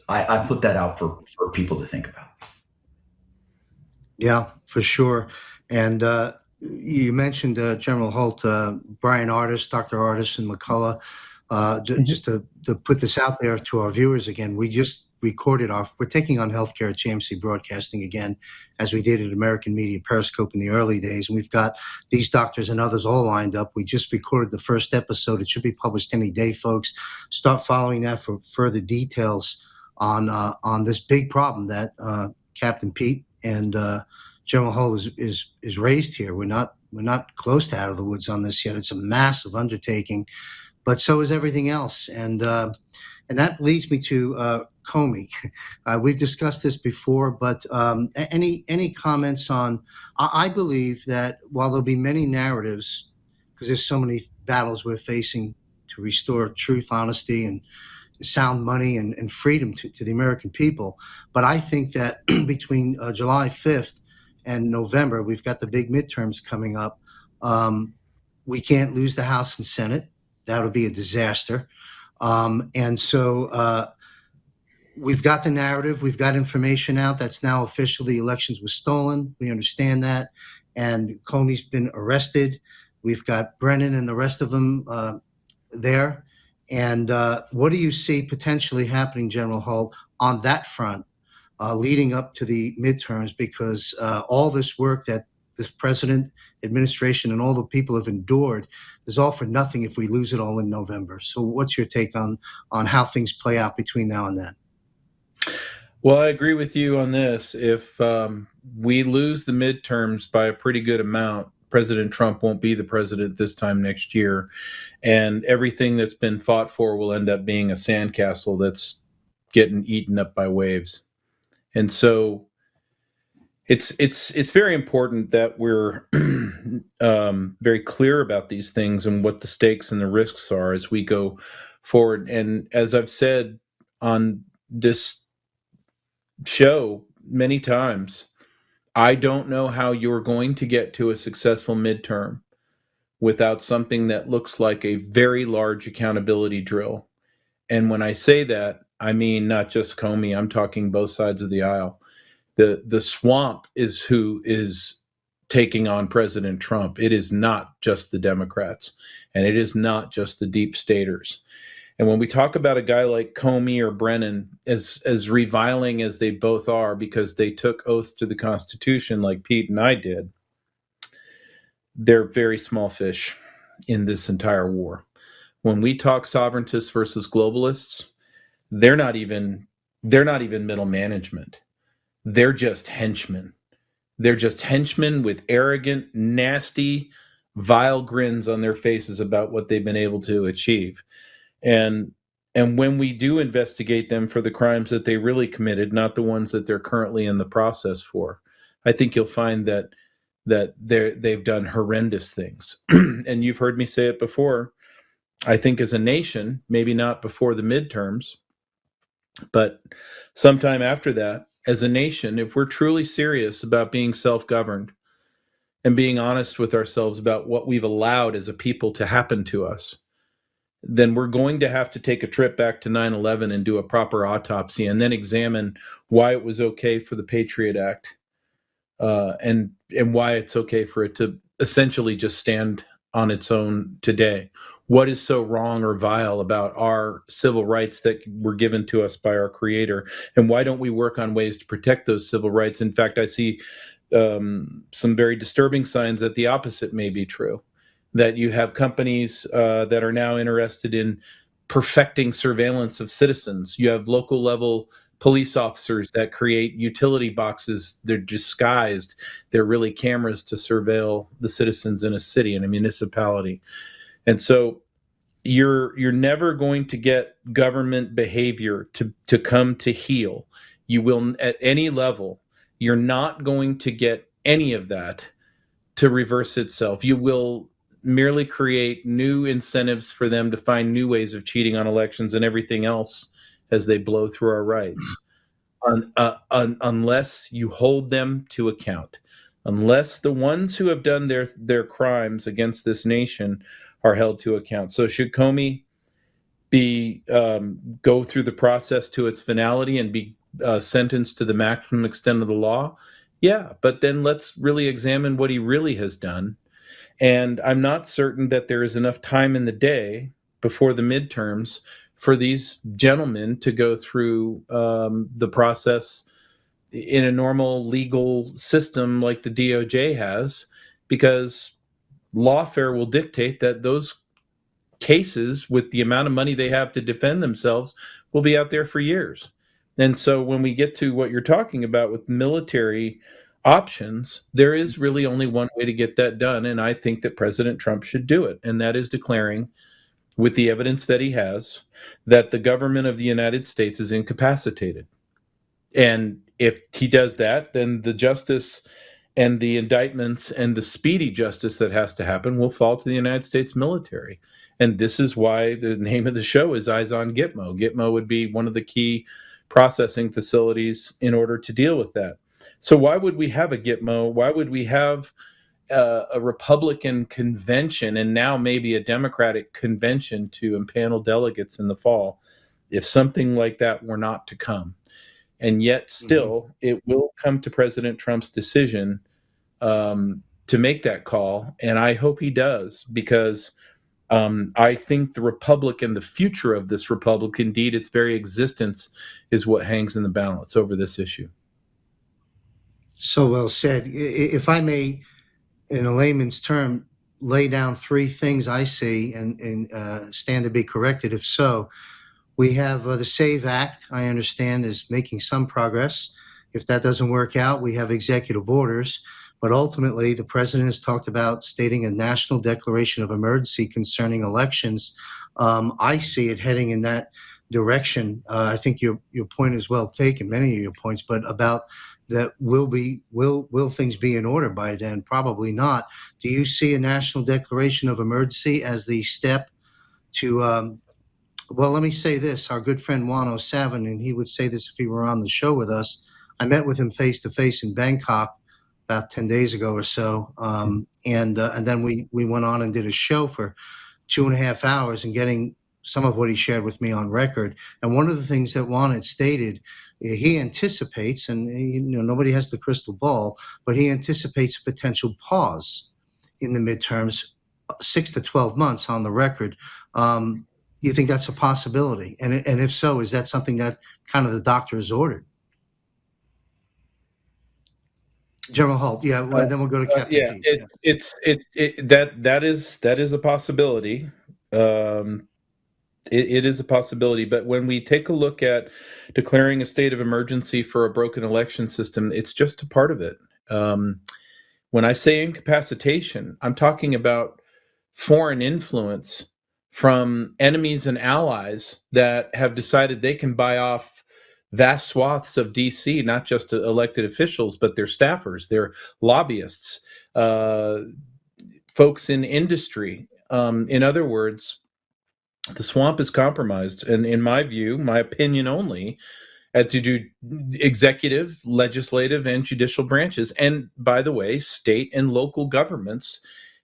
[SPEAKER 4] I put that out for people to think about.
[SPEAKER 2] Yeah, for sure. And you mentioned General Holt, Brian Ardis, Dr. Ardis, and McCullough. Just to put this out there to our viewers again, we just recorded we're taking on healthcare at JMC Broadcasting again, as we did at American Media Periscope in the early days. And we've got these doctors and others all lined up. We just recorded the first episode. It should be published any day, folks. Start following that for further details on this big problem that Captain Pete and General Hull is raised here. We're not close to out of the woods on this yet. It's a massive undertaking, but so is everything else. And that leads me to Comey. We've discussed this before, but any comments on? I believe that while there'll be many narratives, because there's so many battles we're facing to restore truth, honesty, and sound money and freedom to the American people, but I think that between July 5th and November, we've got the big midterms coming up. We can't lose the House and Senate. That would be a disaster. And so we've got the narrative. We've got information out that's now official. The elections were stolen. We understand that. And Comey's been arrested. We've got Brennan and the rest of them there. And what do you see potentially happening, General Hull, on that front leading up to the midterms? Because all this work that this president, administration, and all the people have endured is all for nothing if we lose it all in November. So what's your take on how things play out between now and then?
[SPEAKER 3] Well, I agree with you on this. If we lose the midterms by a pretty good amount, President Trump won't be the president this time next year, and everything that's been fought for will end up being a sandcastle that's getting eaten up by waves. And so it's very important that we're very clear about these things and what the stakes and the risks are as we go forward. And as I've said on this show many times, I don't know how you're going to get to a successful midterm without something that looks like a very large accountability drill. And when I say that, I mean not just Comey, I'm talking both sides of the aisle. The swamp is who is taking on President Trump. It is not just the Democrats, and it is not just the deep staters. And when we talk about a guy like Comey or Brennan, as reviling as they both are because they took oaths to the Constitution like Pete and I did, they're very small fish in this entire war. When we talk sovereigntists versus globalists, they're not even they're not even middle management. They're just henchmen. They're just henchmen with arrogant, nasty, vile grins on their faces about what they've been able to achieve. And when we do investigate them for the crimes that they really committed, not the ones that they're currently in the process for, I think you'll find that they've done horrendous things. And you've heard me say it before. I think as a nation, maybe not before the midterms, but sometime after that, as a nation, if we're truly serious about being self-governed and being honest with ourselves about what we've allowed as a people to happen to us, then we're going to have to take a trip back to 9/11 and do a proper autopsy and then examine why it was okay for the Patriot Act, and why it's okay for it to essentially just stand on its own today. What is so wrong or vile about our civil rights that were given to us by our Creator? And why don't we work on ways to protect those civil rights? In fact, I see some very disturbing signs that the opposite may be true, that you have companies that are now interested in perfecting surveillance of citizens. You have local level police officers that create utility boxes. They're disguised. They're really cameras to surveil the citizens in a city, in a municipality. And so you're never going to get government behavior to come to heal. You will, at any level, you're not going to get any of that to reverse itself. You will merely create new incentives for them to find new ways of cheating on elections and everything else as they blow through our rights, unless you hold them to account, unless the ones who have done their crimes against this nation are held to account. So should Comey be go through the process to its finality and be sentenced to the maximum extent of the law? Yeah, but then let's really examine what he really has done. And I'm not certain that there is enough time in the day before the midterms for these gentlemen to go through the process in a normal legal system like the DOJ has, because lawfare will dictate that those cases, with the amount of money they have to defend themselves, will be out there for years. And so when we get to what you're talking about with military options, there is really only one way to get that done. And I think that President Trump should do it. And that is declaring, with the evidence that he has, that the government of the United States is incapacitated. And if he does that, then the justice and the indictments and the speedy justice that has to happen will fall to the United States military. And this is why the name of the show is Eyes on Gitmo. Gitmo would be one of the key processing facilities in order to deal with that. So why would we have a Gitmo? Why would we have a Republican convention and now maybe a Democratic convention to impanel delegates in the fall if something like that were not to come? And yet still, it will come to President Trump's decision to make that call. And I hope he does, because I think the republic and the future of this republic, indeed its very existence, is what hangs in the balance over this issue.
[SPEAKER 2] So well said. If I may, in a layman's term, lay down three things I see and stand to be corrected if so. We have the SAVE Act, I understand, is making some progress. If that doesn't work out, we have executive orders. But ultimately, the president has talked about stating a national declaration of emergency concerning elections. I see it heading in that direction. I think your point is well taken, many of your points, but about that will things be in order by then? Probably not. Do you see a national declaration of emergency as the step to well, let me say this. Our good friend Juan O'Savin, and he would say this if he were on the show with us, I met with him face-to-face in Bangkok about 10 days ago or so. And then we went on and did a show for 2.5 hours and getting some of what he shared with me on record. And one of the things that Juan had stated, he anticipates, and nobody has the crystal ball, but he anticipates a potential pause in the midterms, 6 to 12 months on the record. You think that's a possibility? And if so, is that something that kind of the doctor has ordered? General Holt, yeah, and then we'll go to Captain Pete.
[SPEAKER 3] That is a possibility. it is a possibility. But when we take a look at declaring a state of emergency for a broken election system, it's just a part of it. When I say incapacitation, I'm talking about foreign influence from enemies and allies that have decided they can buy off vast swaths of D.C., not just elected officials, but their staffers, their lobbyists, folks in industry. In other words, the swamp is compromised. And in my view, my opinion only, to do executive, legislative, and judicial branches. And by the way, state and local governments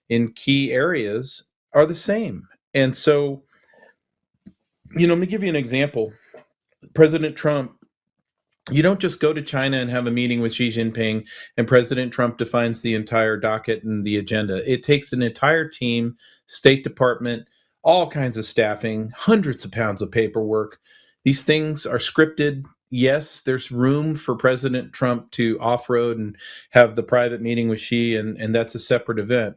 [SPEAKER 3] in key areas are the same. And so, let me give you an example. President Trump, you don't just go to China and have a meeting with Xi Jinping and President Trump defines the entire docket and the agenda. It takes an entire team, State Department, all kinds of staffing, hundreds of pounds of paperwork. These things are scripted. Yes, there's room for President Trump to off-road and have the private meeting with Xi, and that's a separate event.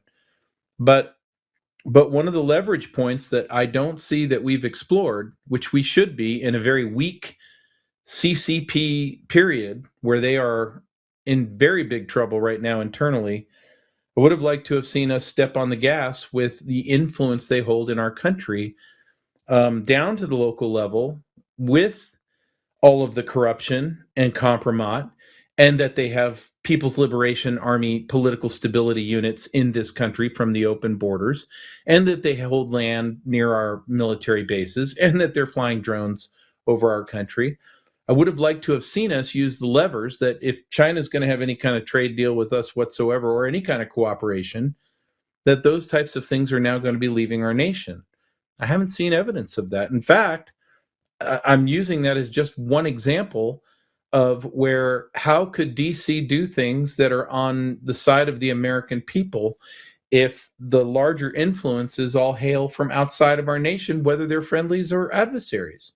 [SPEAKER 3] But one of the leverage points that I don't see that we've explored, which we should be in a very weak CCP period where they are in very big trouble right now internally, I would have liked to have seen us step on the gas with the influence they hold in our country, down to the local level with all of the corruption and compromise, and that they have People's Liberation Army political stability units in this country from the open borders, and that they hold land near our military bases, and that they're flying drones over our country. I would have liked to have seen us use the levers that if China's going to have any kind of trade deal with us whatsoever, or any kind of cooperation, that those types of things are now going to be leaving our nation. I haven't seen evidence of that. In fact, I'm using that as just one example of where, how could D.C. do things that are on the side of the American people if the larger influences all hail from outside of our nation, whether they're friendlies or adversaries?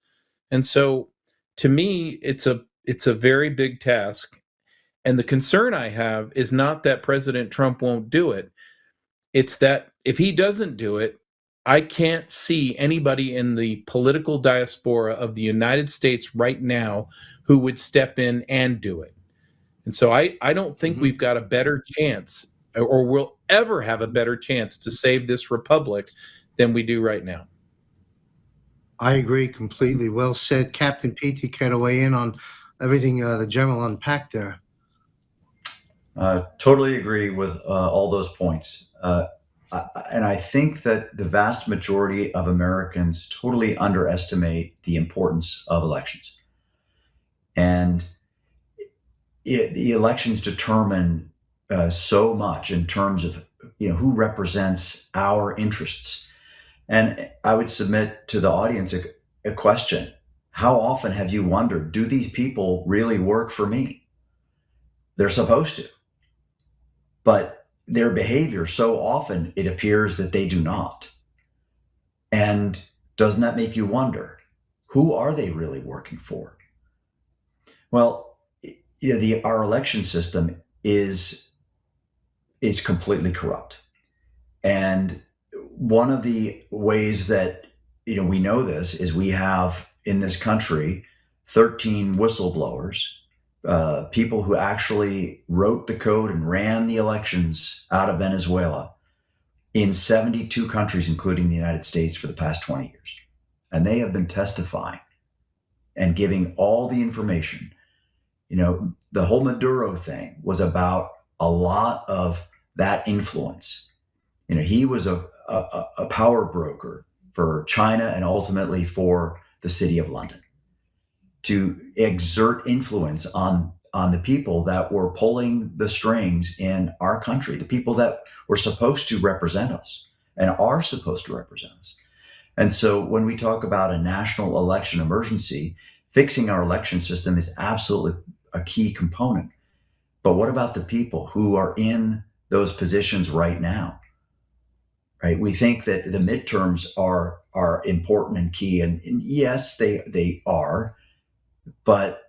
[SPEAKER 3] And so, to me, it's a very big task. And the concern I have is not that President Trump won't do it. It's that if he doesn't do it, I can't see anybody in the political diaspora of the United States right now who would step in and do it. And so I don't think we've got a better chance, or will ever have a better chance to save this republic than we do right now.
[SPEAKER 2] I agree completely. Well said. Captain Pete, you care to weigh in on everything the General unpacked there?
[SPEAKER 4] Totally agree with all those points. And I think that the vast majority of Americans totally underestimate the importance of elections. And the elections determine so much in terms of who represents our interests. And I would submit to the audience a question. How often have you wondered, do these people really work for me? They're supposed to. But their behavior, so often it appears that they do not. And doesn't that make you wonder, who are they really working for? Well, our election system is completely corrupt. And one of the ways that we know this is we have in this country 13 whistleblowers, people who actually wrote the code and ran the elections out of Venezuela in 72 countries, including the United States, for the past 20 years. And they have been testifying and giving all the information. The whole Maduro thing was about a lot of that influence. He was a power broker for China and ultimately for the city of London to exert influence on the people that were pulling the strings in our country, the people that were supposed to represent us and are supposed to represent us. And so when we talk about a national election emergency, fixing our election system is absolutely a key component. But what about the people who are in those positions right now? Right? We think that the midterms are important and key, and yes, they are, but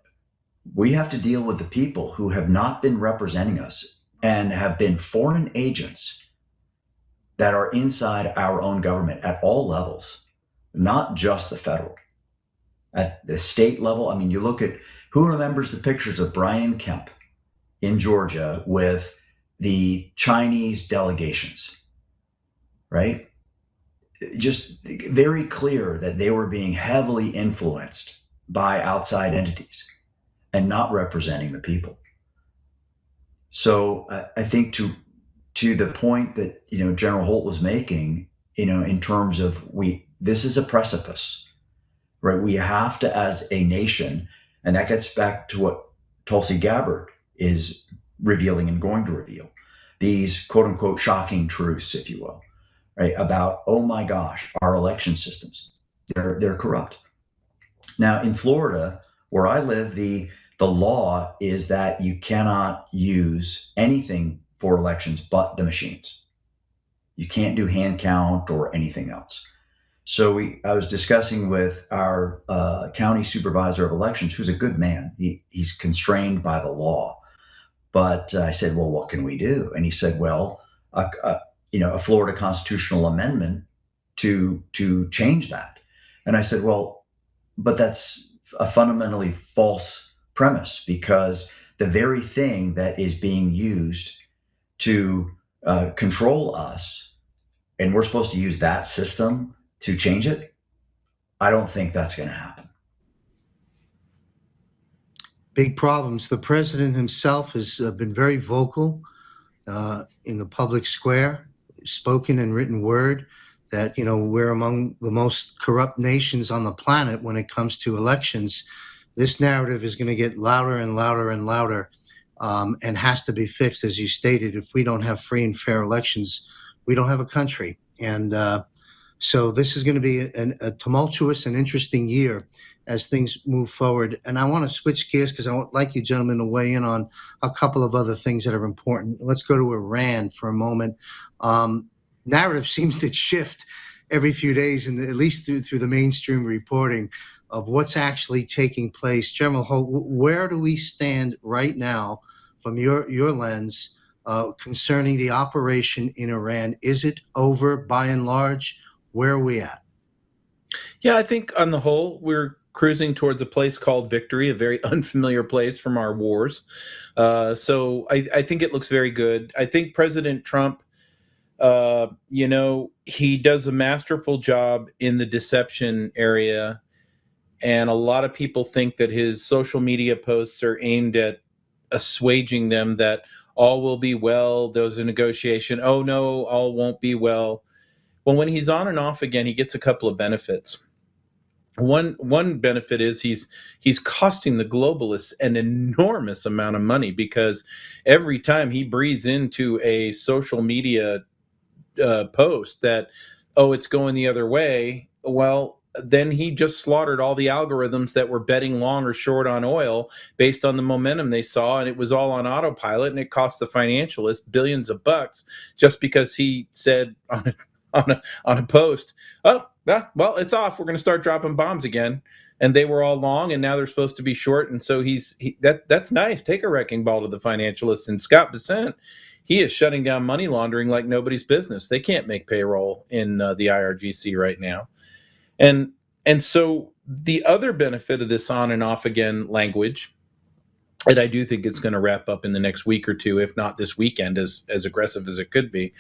[SPEAKER 4] we have to deal with the people who have not been representing us and have been foreign agents that are inside our own government at all levels, not just the federal. At the state level, I mean, you look at who remembers the pictures of Brian Kemp in Georgia with the Chinese delegations, right? Just very clear that they were being heavily influenced by outside entities and not representing the people. So I think to the point that General Holt was making, in terms of this is a precipice, right? We have to, as a nation, and that gets back to what Tulsi Gabbard is revealing and going to reveal, these quote unquote shocking truths, if you will, right? About, oh my gosh, our election systems, they're corrupt. Now in Florida, where I live, the law is that you cannot use anything for elections but the machines. You can't do hand count or anything else. So I was discussing with our county supervisor of elections, who's a good man. He's constrained by the law. But I said, well, what can we do? And he said, well, a Florida constitutional amendment to change that. And I said, well, but that's a fundamentally false premise, because the very thing that is being used to control us, and we're supposed to use that system to change it, I don't think that's going to happen.
[SPEAKER 2] Big problems. The president himself has been very vocal in the public square, spoken and written word, that we're among the most corrupt nations on the planet when it comes to elections. This narrative is going to get louder and louder and louder, and has to be fixed. As you stated, if we don't have free and fair elections, we don't have a country. And so this is going to be a tumultuous and interesting year as things move forward. And I want to switch gears because I would like you gentlemen to weigh in on a couple of other things that are important. Let's go to Iran for a moment. Narrative seems to shift every few days, and at least through the mainstream reporting of what's actually taking place. General Holt, where do we stand right now from your lens concerning the operation in Iran? Is it over by and large? Where are we at?
[SPEAKER 3] Yeah, I think on the whole, we're cruising towards a place called victory, a very unfamiliar place from our wars. So I think it looks very good. I think President Trump, he does a masterful job in the deception area. And a lot of people think that his social media posts are aimed at assuaging them, that all will be well. There's a negotiation. Oh, no, all won't be well. Well, when he's on and off again, he gets a couple of benefits. One benefit is he's costing the globalists an enormous amount of money, because every time he breathes into a social media post that, oh, it's going the other way, well, then he just slaughtered all the algorithms that were betting long or short on oil based on the momentum they saw, and it was all on autopilot, and it cost the financialists billions of bucks just because he said on a post, oh, yeah, well, it's off. We're going to start dropping bombs again. And they were all long, and now they're supposed to be short. And so that's nice. Take a wrecking ball to the financialists. And Scott Bessent, he is shutting down money laundering like nobody's business. They can't make payroll in the IRGC right now. And so the other benefit of this on and off again language, and I do think it's going to wrap up in the next week or two, if not this weekend, as aggressive as it could be.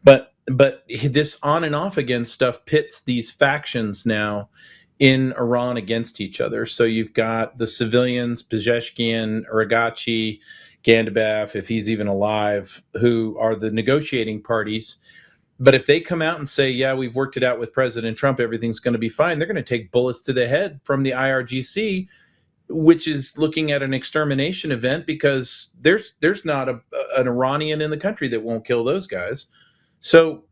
[SPEAKER 3] But this on and off again stuff pits these factions now in Iran against each other. So you've got the civilians, Pezeshkian, Aragachi, Gandabaf, if he's even alive, who are the negotiating parties. But if they come out and say, yeah, we've worked it out with President Trump, everything's going to be fine, they're going to take bullets to the head from the IRGC, which is looking at an extermination event, because there's not an Iranian in the country that won't kill those guys. So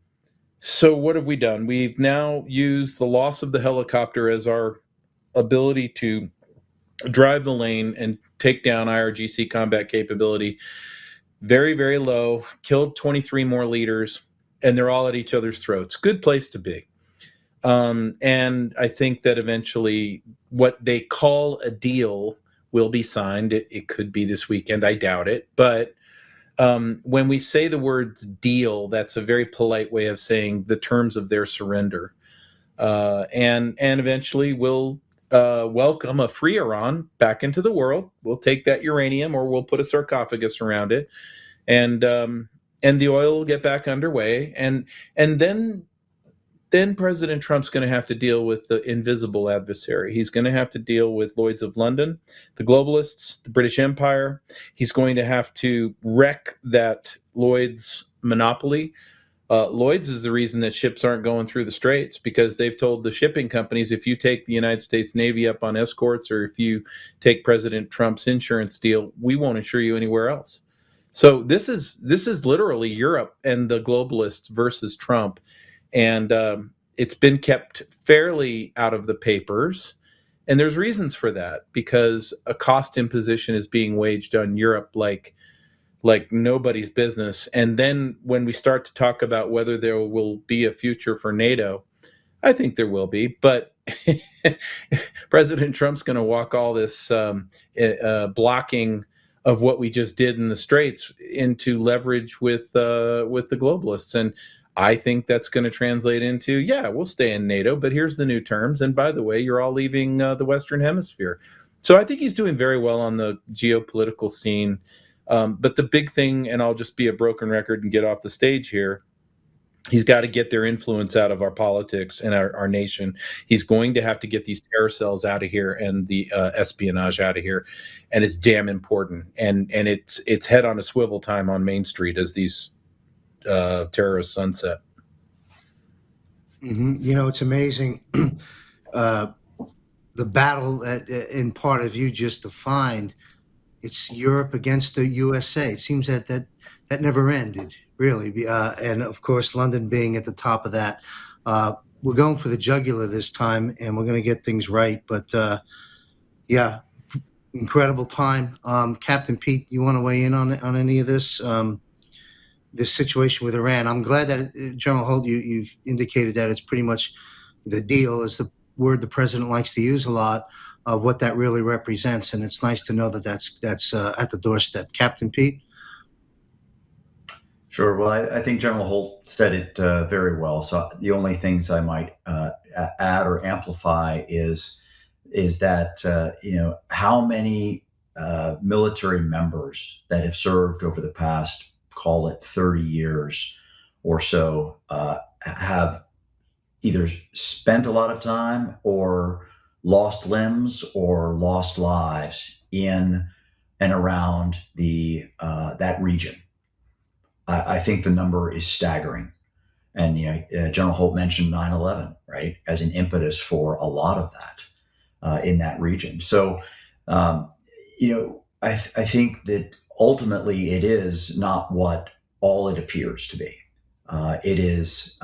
[SPEAKER 3] what have we done? We've now used the loss of the helicopter as our ability to drive the lane and take down IRGC combat capability very, very low, killed 23 more leaders, and they're all at each other's throats. Good place to be. And I think that eventually what they call a deal will be signed. It could be this weekend. I doubt it. But when we say the words deal, that's a very polite way of saying the terms of their surrender. and eventually we'll welcome a free Iran back into the world. We'll take that uranium, or we'll put a sarcophagus around it, and the oil will get back underway, and then President Trump's going to have to deal with the invisible adversary. He's going to have to deal with Lloyd's of London, the globalists, the British Empire. He's going to have to wreck that Lloyd's monopoly. Lloyd's is the reason that ships aren't going through the straits, because they've told the shipping companies, if you take the United States Navy up on escorts, or if you take President Trump's insurance deal, we won't insure you anywhere else. So this is literally Europe and the globalists versus Trump. And it's been kept fairly out of the papers. And there's reasons for that, because a cost imposition is being waged on Europe like nobody's business. And then when we start to talk about whether there will be a future for NATO, I think there will be. But President Trump's going to walk all this blocking of what we just did in the Straits into leverage with the globalists. And I think that's going to translate into, yeah, we'll stay in NATO, but here's the new terms. And by the way, you're all leaving the Western Hemisphere. So I think he's doing very well on the geopolitical scene. But the big thing, and I'll just be a broken record and get off the stage here, he's got to get their influence out of our politics and our nation. He's going to have to get these terror cells out of here and the espionage out of here. And it's damn important. And it's head on a swivel time on Main Street as these terrorist sunset.
[SPEAKER 2] Mm-hmm. It's amazing. The battle that in part of you just defined, it's Europe against the USA. It seems that never ended, really. And of course, London being at the top of that. We're going for the jugular this time, and we're going to get things right. But yeah, incredible time. Captain Pete, you want to weigh in on any of this? This situation with Iran. I'm glad that General Holt, you've indicated that it's pretty much the deal, is the word the president likes to use a lot, of what that really represents. And it's nice to know that that's at the doorstep. Captain Pete?
[SPEAKER 4] Sure. Well, I think General Holt said it very well. So the only things I might add or amplify is that, how many military members that have served over the past, call it 30 years or so, have either spent a lot of time or lost limbs or lost lives in and around that region. I think the number is staggering. And General Holt mentioned 9/11, right, as an impetus for a lot of that in that region. So, I think that ultimately it is not what all it appears to be. It is,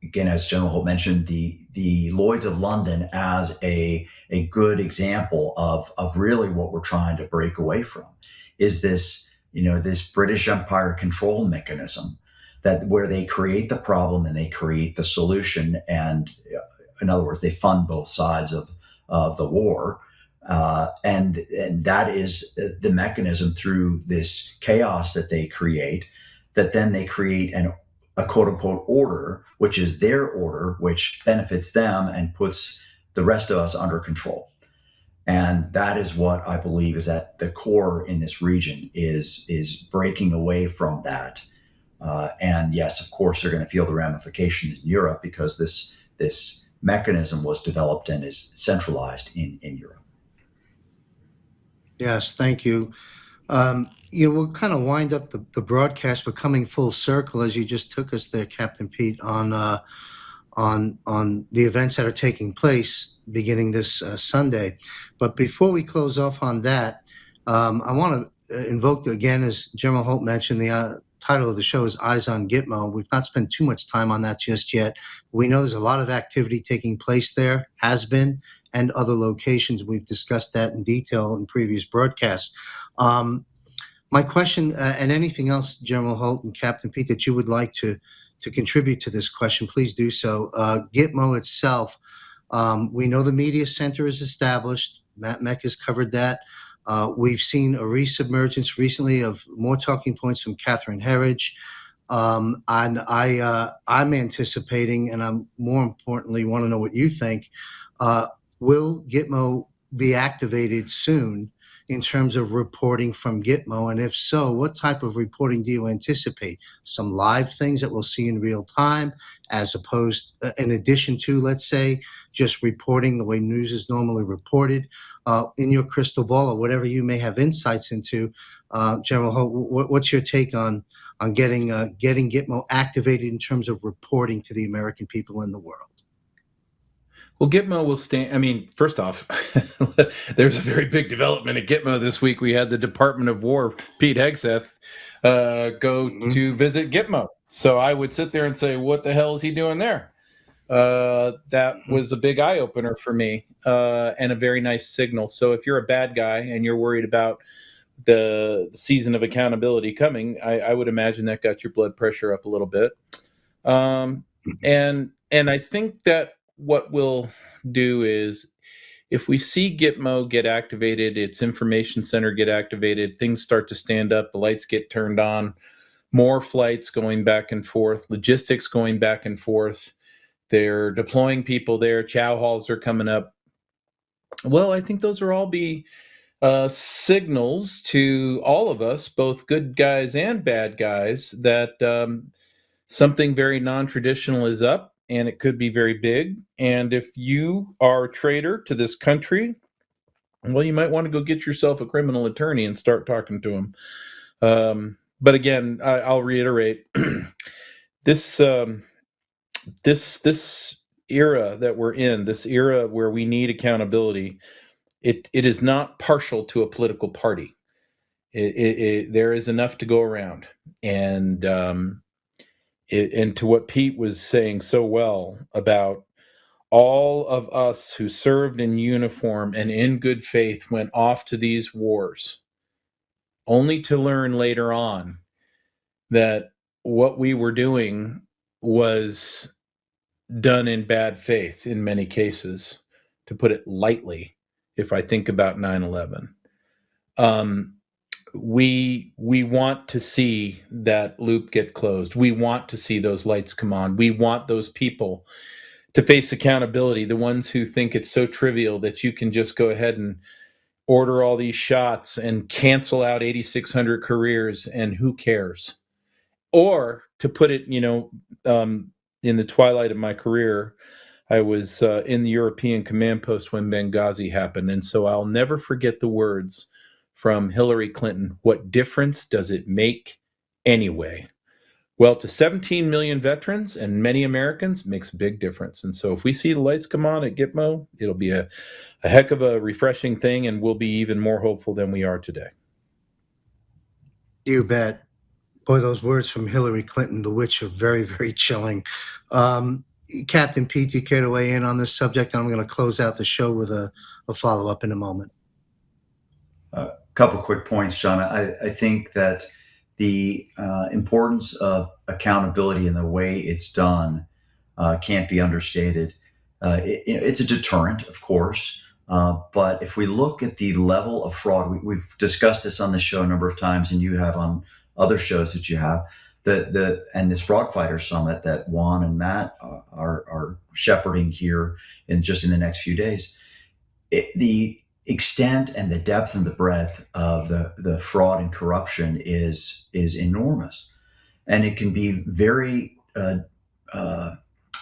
[SPEAKER 4] again, as General Holt mentioned, the Lloyd's of London as a good example of really what we're trying to break away from, is this British Empire control mechanism, that where they create the problem and they create the solution. And in other words, they fund both sides of the war. And that is the mechanism through this chaos that they create, that then they create a quote unquote order, which is their order, which benefits them and puts the rest of us under control. And that is what I believe is at the core in this region, is breaking away from that. And yes, of course, they're going to feel the ramifications in Europe, because this mechanism was developed and is centralized in Europe.
[SPEAKER 2] Yes, thank you. We'll kind of wind up the broadcast, but coming full circle, as you just took us there, Captain Pete, on the events that are taking place beginning this Sunday. But before we close off on that, I want to invoke again, as General Holt mentioned, the title of the show is Eyes on Gitmo. We've not spent too much time on that just yet. We know there's a lot of activity taking place there, has been, and other locations. We've discussed that in detail in previous broadcasts. My question, and anything else, General Holt and Captain Pete, that you would like to contribute to this question, please do so. Gitmo itself, we know the media center is established. Matt Meck has covered that. We've seen a resubmergence recently of more talking points from Catherine Herridge. And I'm anticipating, and I'm more importantly want to know what you think. Will Gitmo be activated soon in terms of reporting from Gitmo? And if so, what type of reporting do you anticipate? Some live things that we'll see in real time, as opposed, in addition to, let's say, just reporting the way news is normally reported? In your crystal ball, or whatever you may have insights into, General Hope, what's your take on getting Gitmo activated in terms of reporting to the American people in the world?
[SPEAKER 3] Well, Gitmo will stand. I mean, first off, there's a very big development at Gitmo this week. We had the Department of War, Pete Hegseth, go to visit Gitmo. So I would sit there and say, what the hell is he doing there? That was a big eye opener for me, and a very nice signal. So if you're a bad guy and you're worried about the season of accountability coming, I would imagine that got your blood pressure up a little bit. And I think that what we'll do is, if we see Gitmo get activated, its information center get activated, things start to stand up, the lights get turned on, more flights going back and forth, logistics going back and forth, they're deploying people there, chow halls are coming up. Well, I think those are all be signals to all of us, both good guys and bad guys, that something very non-traditional is up, and it could be very big. And if you are a traitor to this country, well, you might want to go get yourself a criminal attorney and start talking to him. But again, I'll reiterate, this era that we're in, this era where we need accountability, it is not partial to a political party. There is enough to go around, and to what Pete was saying so well about all of us who served in uniform and in good faith went off to these wars, only to learn later on that what we were doing was done in bad faith in many cases, to put it lightly, if I think about 9/11. We want to see that loop get closed. We want to see those lights come on. We want those people to face accountability, the ones who think it's so trivial that you can just go ahead and order all these shots and cancel out 8,600 careers, and who cares? Or, to put it, in the twilight of my career, I was in the European command post when Benghazi happened, and so I'll never forget the words from Hillary Clinton: what difference does it make anyway? Well, to 17 million veterans and many Americans, makes a big difference. And so if we see the lights come on at Gitmo, it'll be a heck of a refreshing thing, and we'll be even more hopeful than we are today.
[SPEAKER 2] You bet. Boy, those words from Hillary Clinton, the witch, are very, very chilling. Captain Pete, do you care to weigh in on this subject? I'm going to close out the show with a follow-up in a moment.
[SPEAKER 4] A couple quick points, John. I think that the importance of accountability and the way it's done can't be understated. It's a deterrent, of course, but if we look at the level of fraud, we've discussed this on the show a number of times, and you have on other shows that you have, and this Fraud Fighter Summit that Juan and Matt are shepherding here in the next few days. The extent and the depth and the breadth of the fraud and corruption is enormous, and it can be very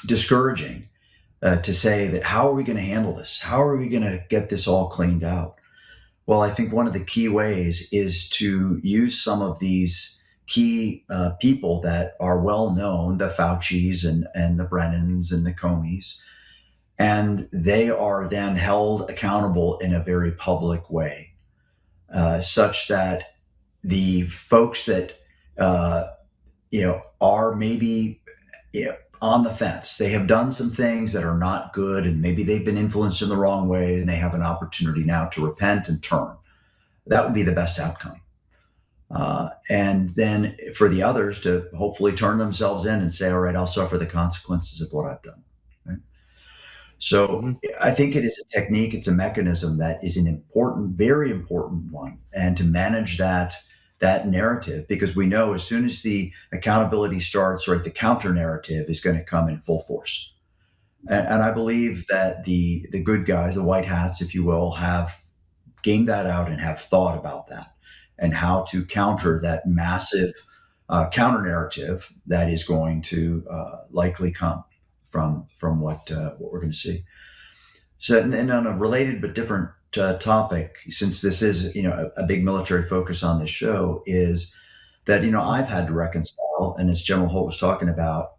[SPEAKER 4] discouraging to say that, how are we going to handle this? How are we going to get this all cleaned out? Well, I think one of the key ways is to use some of these key people that are well known, the Faucis and the Brennans and the Comeys, and they are then held accountable in a very public way, such that the folks that are maybe on the fence, they have done some things that are not good, and maybe they've been influenced in the wrong way, and they have an opportunity now to repent and turn. That would be the best outcome. And then for the others to hopefully turn themselves in and say, all right, I'll suffer the consequences of what I've done. Right? So I think it is a technique, it's a mechanism that is an important, very important one. And to manage that that narrative, because we know as soon as the accountability starts, right, the counter narrative is going to come in full force. And I believe that the good guys, the white hats, if you will, have gamed that out and have thought about that and how to counter that massive counter narrative that is going to likely come from what we're going to see. So, and on a related but different topic, since this is a big military focus on this show, is that I've had to reconcile, and as General Holt was talking about,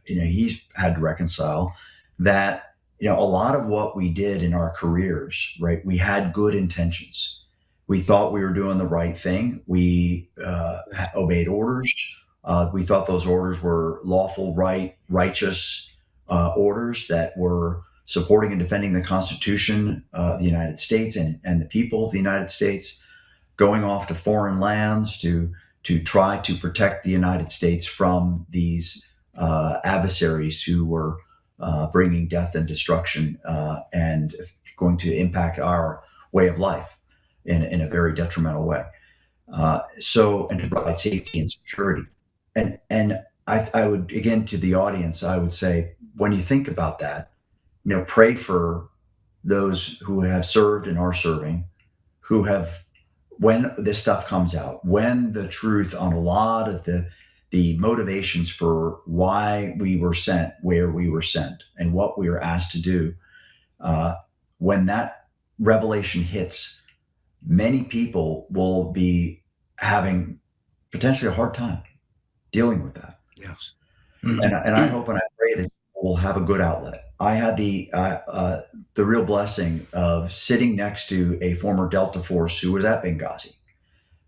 [SPEAKER 4] he's had to reconcile that a lot of what we did in our careers, right? We had good intentions. We thought we were doing the right thing. We obeyed orders. We thought those orders were lawful, right, righteous orders that were supporting and defending the Constitution of the United States and the people of the United States, going off to foreign lands to try to protect the United States from these adversaries who were bringing death and destruction and going to impact our way of life in a very detrimental way. And to provide safety and security. And I would, again, to the audience, I would say, when you think about that, pray for those who have served and are serving, who have, when this stuff comes out, when the truth on a lot of the motivations for why we were sent, where we were sent, and what we were asked to do, when that revelation hits, many people will be having potentially a hard time dealing with that.
[SPEAKER 2] Yes.
[SPEAKER 4] And I hope and I pray that we'll have a good outlet. I had the real blessing of sitting next to a former Delta Force who was at Benghazi.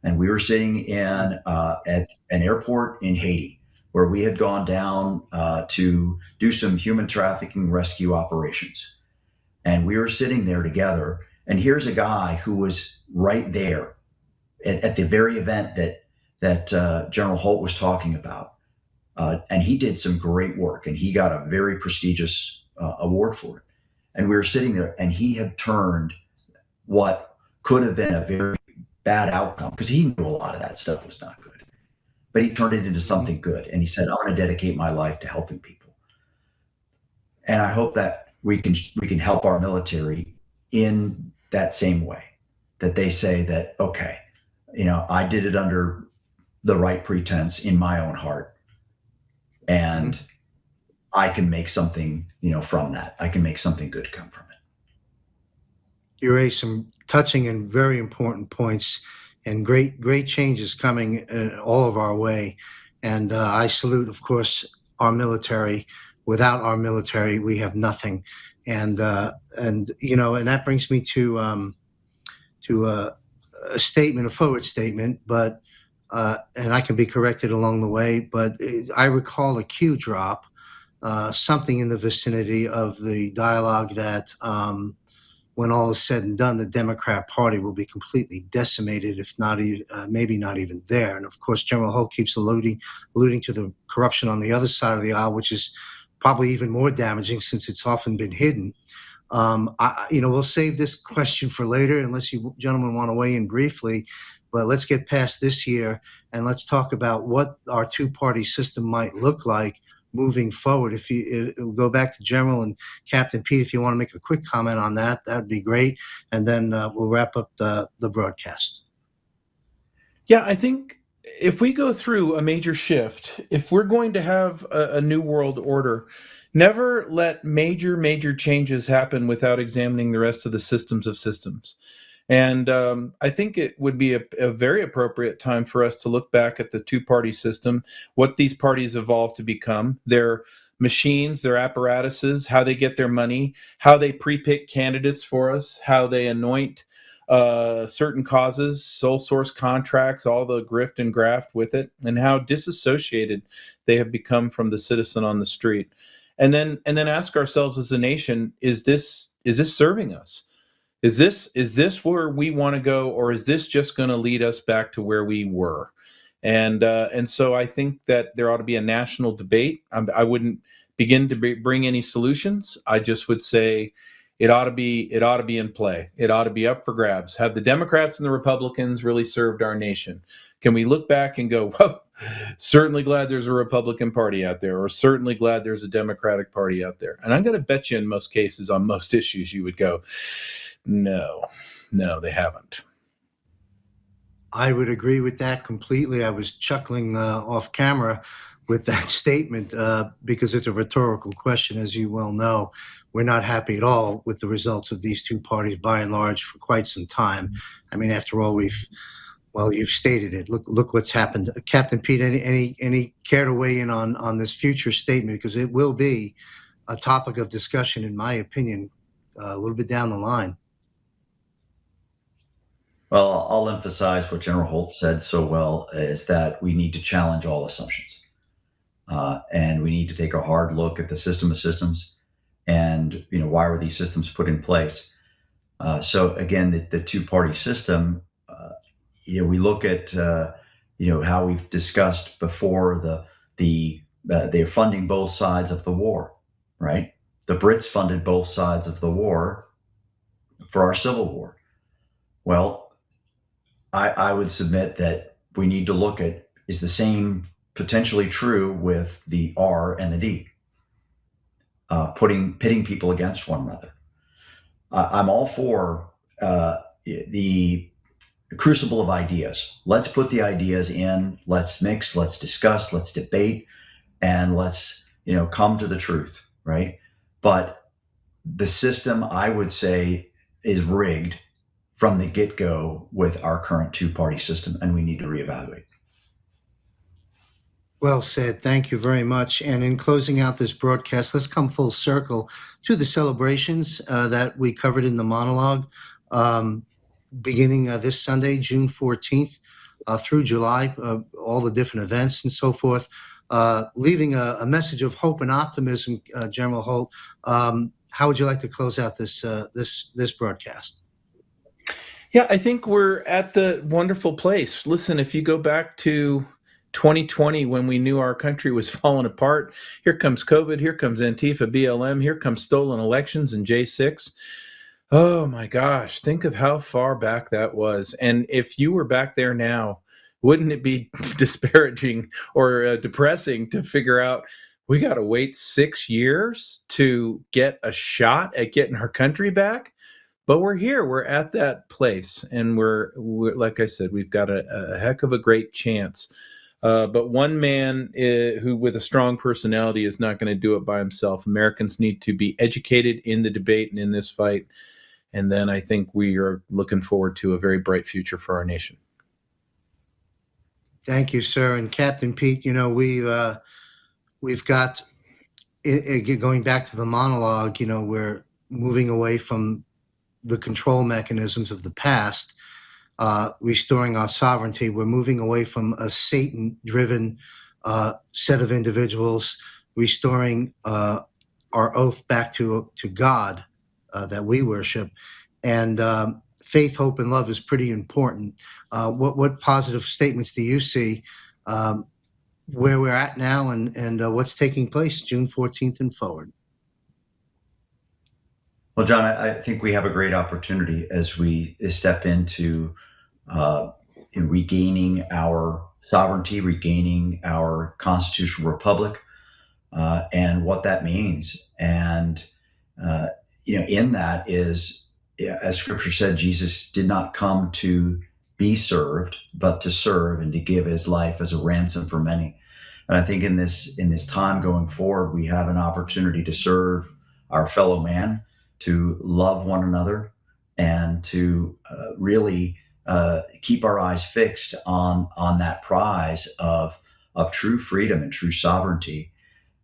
[SPEAKER 4] And we were sitting in at an airport in Haiti, where we had gone down to do some human trafficking rescue operations. And we were sitting there together. And here's a guy who was right there at the very event that General Holt was talking about. And he did some great work, and he got a very prestigious award for it. And we were sitting there, and he had turned what could have been a very bad outcome, because he knew a lot of that stuff was not good, but he turned it into something good. And he said, "I want to dedicate my life to helping people." And I hope that we can help our military in that same way, that they say that, okay, I did it under the right pretense in my own heart, and I can make something, from that. I can make something good come from it.
[SPEAKER 2] You raised some touching and very important points, and great changes coming all of our way. And I salute, of course, our military. Without our military, we have nothing. And that brings me to a statement, a forward statement, but and I can be corrected along the way. But I recall a cue drop, something in the vicinity of the dialogue that when all is said and done, the Democrat Party will be completely decimated, if not even, maybe not even there. And of course, General Holt keeps alluding to the corruption on the other side of the aisle, which is probably even more damaging since it's often been hidden. We'll save this question for later, unless you gentlemen want to weigh in briefly. But let's get past this year and let's talk about what our two-party system might look like moving forward. If you go back to General and Captain Pete, if you want to make a quick comment on that, that'd be great. And then we'll wrap up the broadcast.
[SPEAKER 3] Yeah, I think if we go through a major shift, if we're going to have a new world order, never let major changes happen without examining the rest of the systems of systems. And I think it would be a very appropriate time for us to look back at the two-party system, what these parties evolved to become, their machines, their apparatuses, how they get their money, how they pre-pick candidates for us, how they anoint certain causes, sole source contracts, all the grift and graft with it, and how disassociated they have become from the citizen on the street. And then ask ourselves as a nation, is this serving us? Is this where we want to go, or is this just going to lead us back to where we were? And so I think that there ought to be a national debate. I wouldn't begin to bring any solutions. I just would say it ought to be in play. It ought to be up for grabs. Have the Democrats and the Republicans really served our nation? Can we look back and go, whoa, certainly glad there's a Republican Party out there, or certainly glad there's a Democratic Party out there? And I'm going to bet you in most cases on most issues you would go, no, they haven't.
[SPEAKER 2] I would agree with that completely. I was chuckling off camera with that statement because it's a rhetorical question, as you well know. We're not happy at all with the results of these two parties by and large for quite some time. I mean, after all, you've stated it. Look what's happened. Captain Pete, any care to weigh in on this future statement? Because it will be a topic of discussion, in my opinion, a little bit down the line.
[SPEAKER 4] Well, I'll emphasize what General Holt said so well, is that we need to challenge all assumptions. And we need to take a hard look at the system of systems and, why were these systems put in place? So again, the two-party system, we look at, how we've discussed before they're funding both sides of the war, right? The Brits funded both sides of the war for our Civil War. Well, I would submit that we need to look at, is the same potentially true with the R and the D, pitting people against one another. I'm all for the crucible of ideas. Let's put the ideas in, let's mix, let's discuss, let's debate, and let's, come to the truth, right? But the system, I would say, is rigged from the get-go with our current two-party system, and we need to reevaluate.
[SPEAKER 2] Well said. Thank you very much. And in closing out this broadcast, let's come full circle to the celebrations that we covered in the monologue, beginning this Sunday, June 14th, through July, all the different events and so forth, leaving a message of hope and optimism. General Holt, how would you like to close out this broadcast?
[SPEAKER 3] Yeah, I think we're at the wonderful place. Listen, if you go back to 2020, when we knew our country was falling apart, here comes COVID, here comes Antifa, BLM, here comes stolen elections and J6. Oh my gosh, think of how far back that was. And if you were back there now, wouldn't it be disparaging or depressing to figure out we got to wait 6 years to get a shot at getting our country back? But we're here, we're at that place. And we're like I said, we've got a heck of a great chance. But one man who with a strong personality is not going to do it by himself. Americans need to be educated in the debate and in this fight. And then I think we are looking forward to a very bright future for our nation.
[SPEAKER 2] Thank you, sir. And Captain Pete, we've got, going back to the monologue, we're moving away from the control mechanisms of the past, restoring our sovereignty. We're moving away from a Satan-driven set of individuals, restoring our oath back to God that we worship. And faith, hope, and love is pretty important. What positive statements do you see where we're at now and what's taking place June 14th and forward?
[SPEAKER 4] Well, John, I think we have a great opportunity as we step into regaining our sovereignty, regaining our constitutional republic, and what that means. And, in that is, as Scripture said, Jesus did not come to be served, but to serve and to give his life as a ransom for many. And I think in this time going forward, we have an opportunity to serve our fellow man, to love one another, and to really keep our eyes fixed on that prize of true freedom and true sovereignty.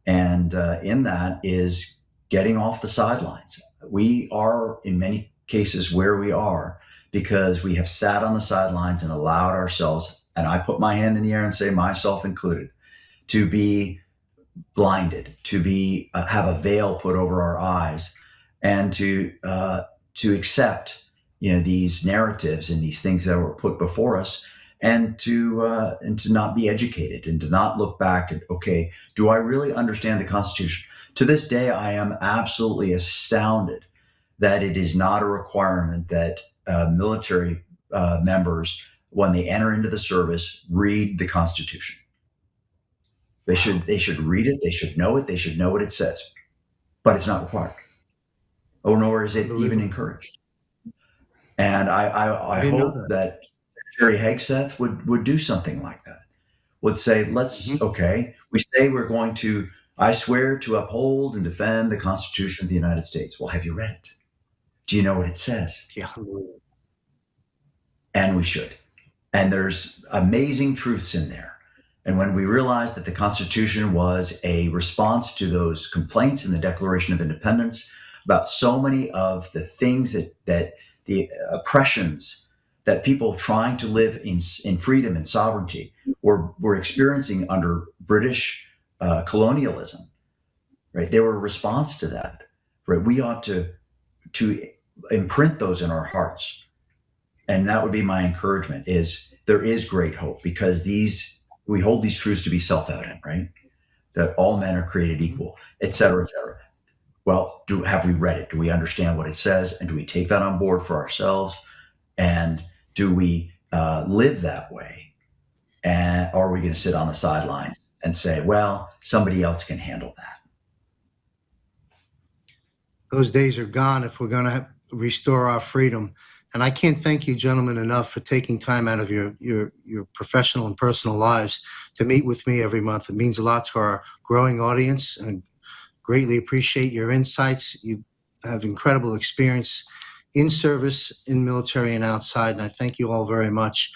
[SPEAKER 4] And in that is getting off the sidelines. We are, in many cases, where we are because we have sat on the sidelines and allowed ourselves, and I put my hand in the air and say myself included, to be blinded, to be have a veil put over our eyes, and to accept these narratives and these things that were put before us, and to not be educated and to not look back at, okay, do I really understand the Constitution? To this day, I am absolutely astounded that it is not a requirement that military members when they enter into the service, read the Constitution. They should read it. They should know it. They should know what it says, but it's not required, or nor is it even encouraged. And I hope that Jerry Hegseth would do something like that. Would say, okay, we say we're going to, I swear to uphold and defend the Constitution of the United States. Well, have you read it? Do you know what it says?
[SPEAKER 2] Yeah.
[SPEAKER 4] And we should. And there's amazing truths in there. And when we realized that the Constitution was a response to those complaints in the Declaration of Independence about so many of the things that the oppressions that people trying to live in freedom and sovereignty were experiencing under British colonialism, right? They were a response to that, right? We ought to imprint those in our hearts. And that would be my encouragement, is there is great hope, because we hold these truths to be self-evident, right? That all men are created equal, et cetera, et cetera. Well, have we read it? Do we understand what it says? And do we take that on board for ourselves? And do we live that way? And or are we going to sit on the sidelines and say, well, somebody else can handle that?
[SPEAKER 2] Those days are gone if we're going to restore our freedom. And I can't thank you, gentlemen, enough for taking time out of your professional and personal lives to meet with me every month. It means a lot to our growing audience, and greatly appreciate your insights. You have incredible experience in service, in military and outside, and I thank you all very much.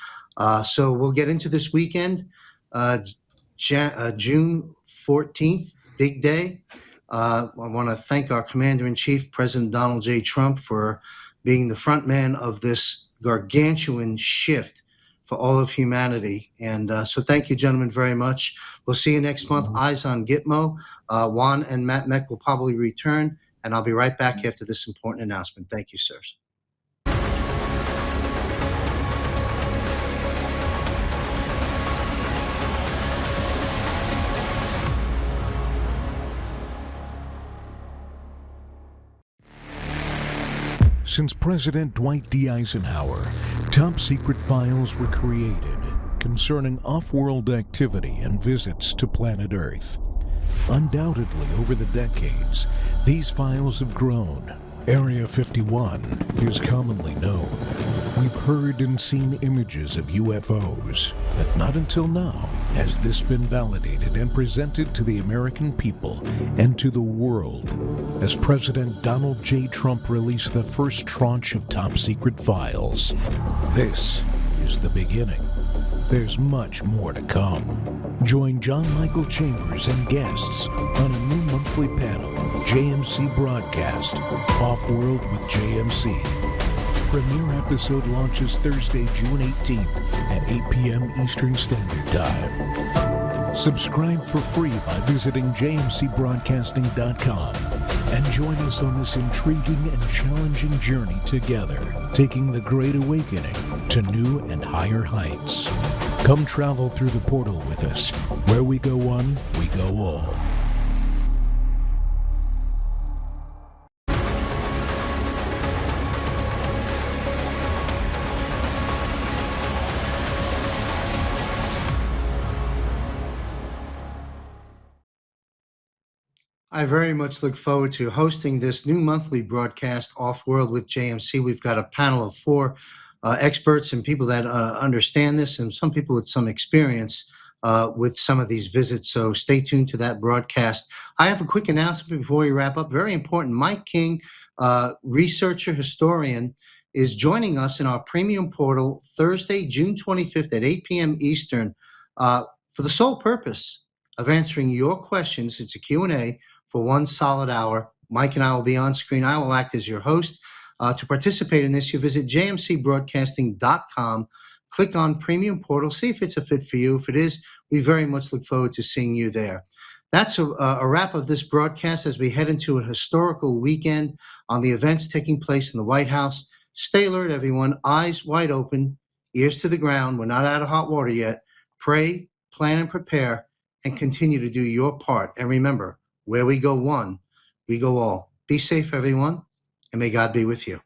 [SPEAKER 2] So we'll get into this weekend, June 14th, big day. I want to thank our Commander-in-Chief, President Donald J. Trump, for being the front man of this gargantuan shift for all of humanity. And so thank you, gentlemen, very much. We'll see you next month. Eyes on Gitmo. Juan and Matt Meck will probably return, and I'll be right back after this important announcement. Thank you, sirs.
[SPEAKER 1] Since President Dwight D. Eisenhower, top secret files were created concerning off-world activity and visits to planet Earth. Undoubtedly, over the decades, these files have grown. Area 51 is commonly known. We've heard and seen images of UFOs, but not until now has this been validated and presented to the American people and to the world, as President Donald J. Trump released the first tranche of top-secret files. This is the beginning. There's much more to come. Join John Michael Chambers and guests on a new monthly panel, JMC Broadcast, Off-World with JMC. Premiere episode launches Thursday, June 18th at 8 p.m. Eastern Standard Time. Subscribe for free by visiting jmcbroadcasting.com and join us on this intriguing and challenging journey together, taking the Great Awakening to new and higher heights. Come travel through the portal with us. Where we go one, we go all.
[SPEAKER 2] I very much look forward to hosting this new monthly broadcast, Off-World with JMC. We've got a panel of 4 experts and people that understand this, and some people with some experience with some of these visits. So stay tuned to that broadcast. I have a quick announcement before we wrap up. Very important. Mike King, researcher, historian, is joining us in our premium portal Thursday, June 25th at 8 p.m. Eastern for the sole purpose of answering your questions. It's a Q&A for 1 solid hour. Mike and I will be on screen. I will act as your host. To participate in this, you visit jmcbroadcasting.com, click on Premium Portal, see if it's a fit for you. If it is, we very much look forward to seeing you there. That's a wrap of this broadcast as we head into a historical weekend on the events taking place in the White House. Stay alert, everyone. Eyes wide open, ears to the ground. We're not out of hot water yet. Pray, plan, and prepare, and continue to do your part. And remember, where we go one, we go all. Be safe, everyone, and may God be with you.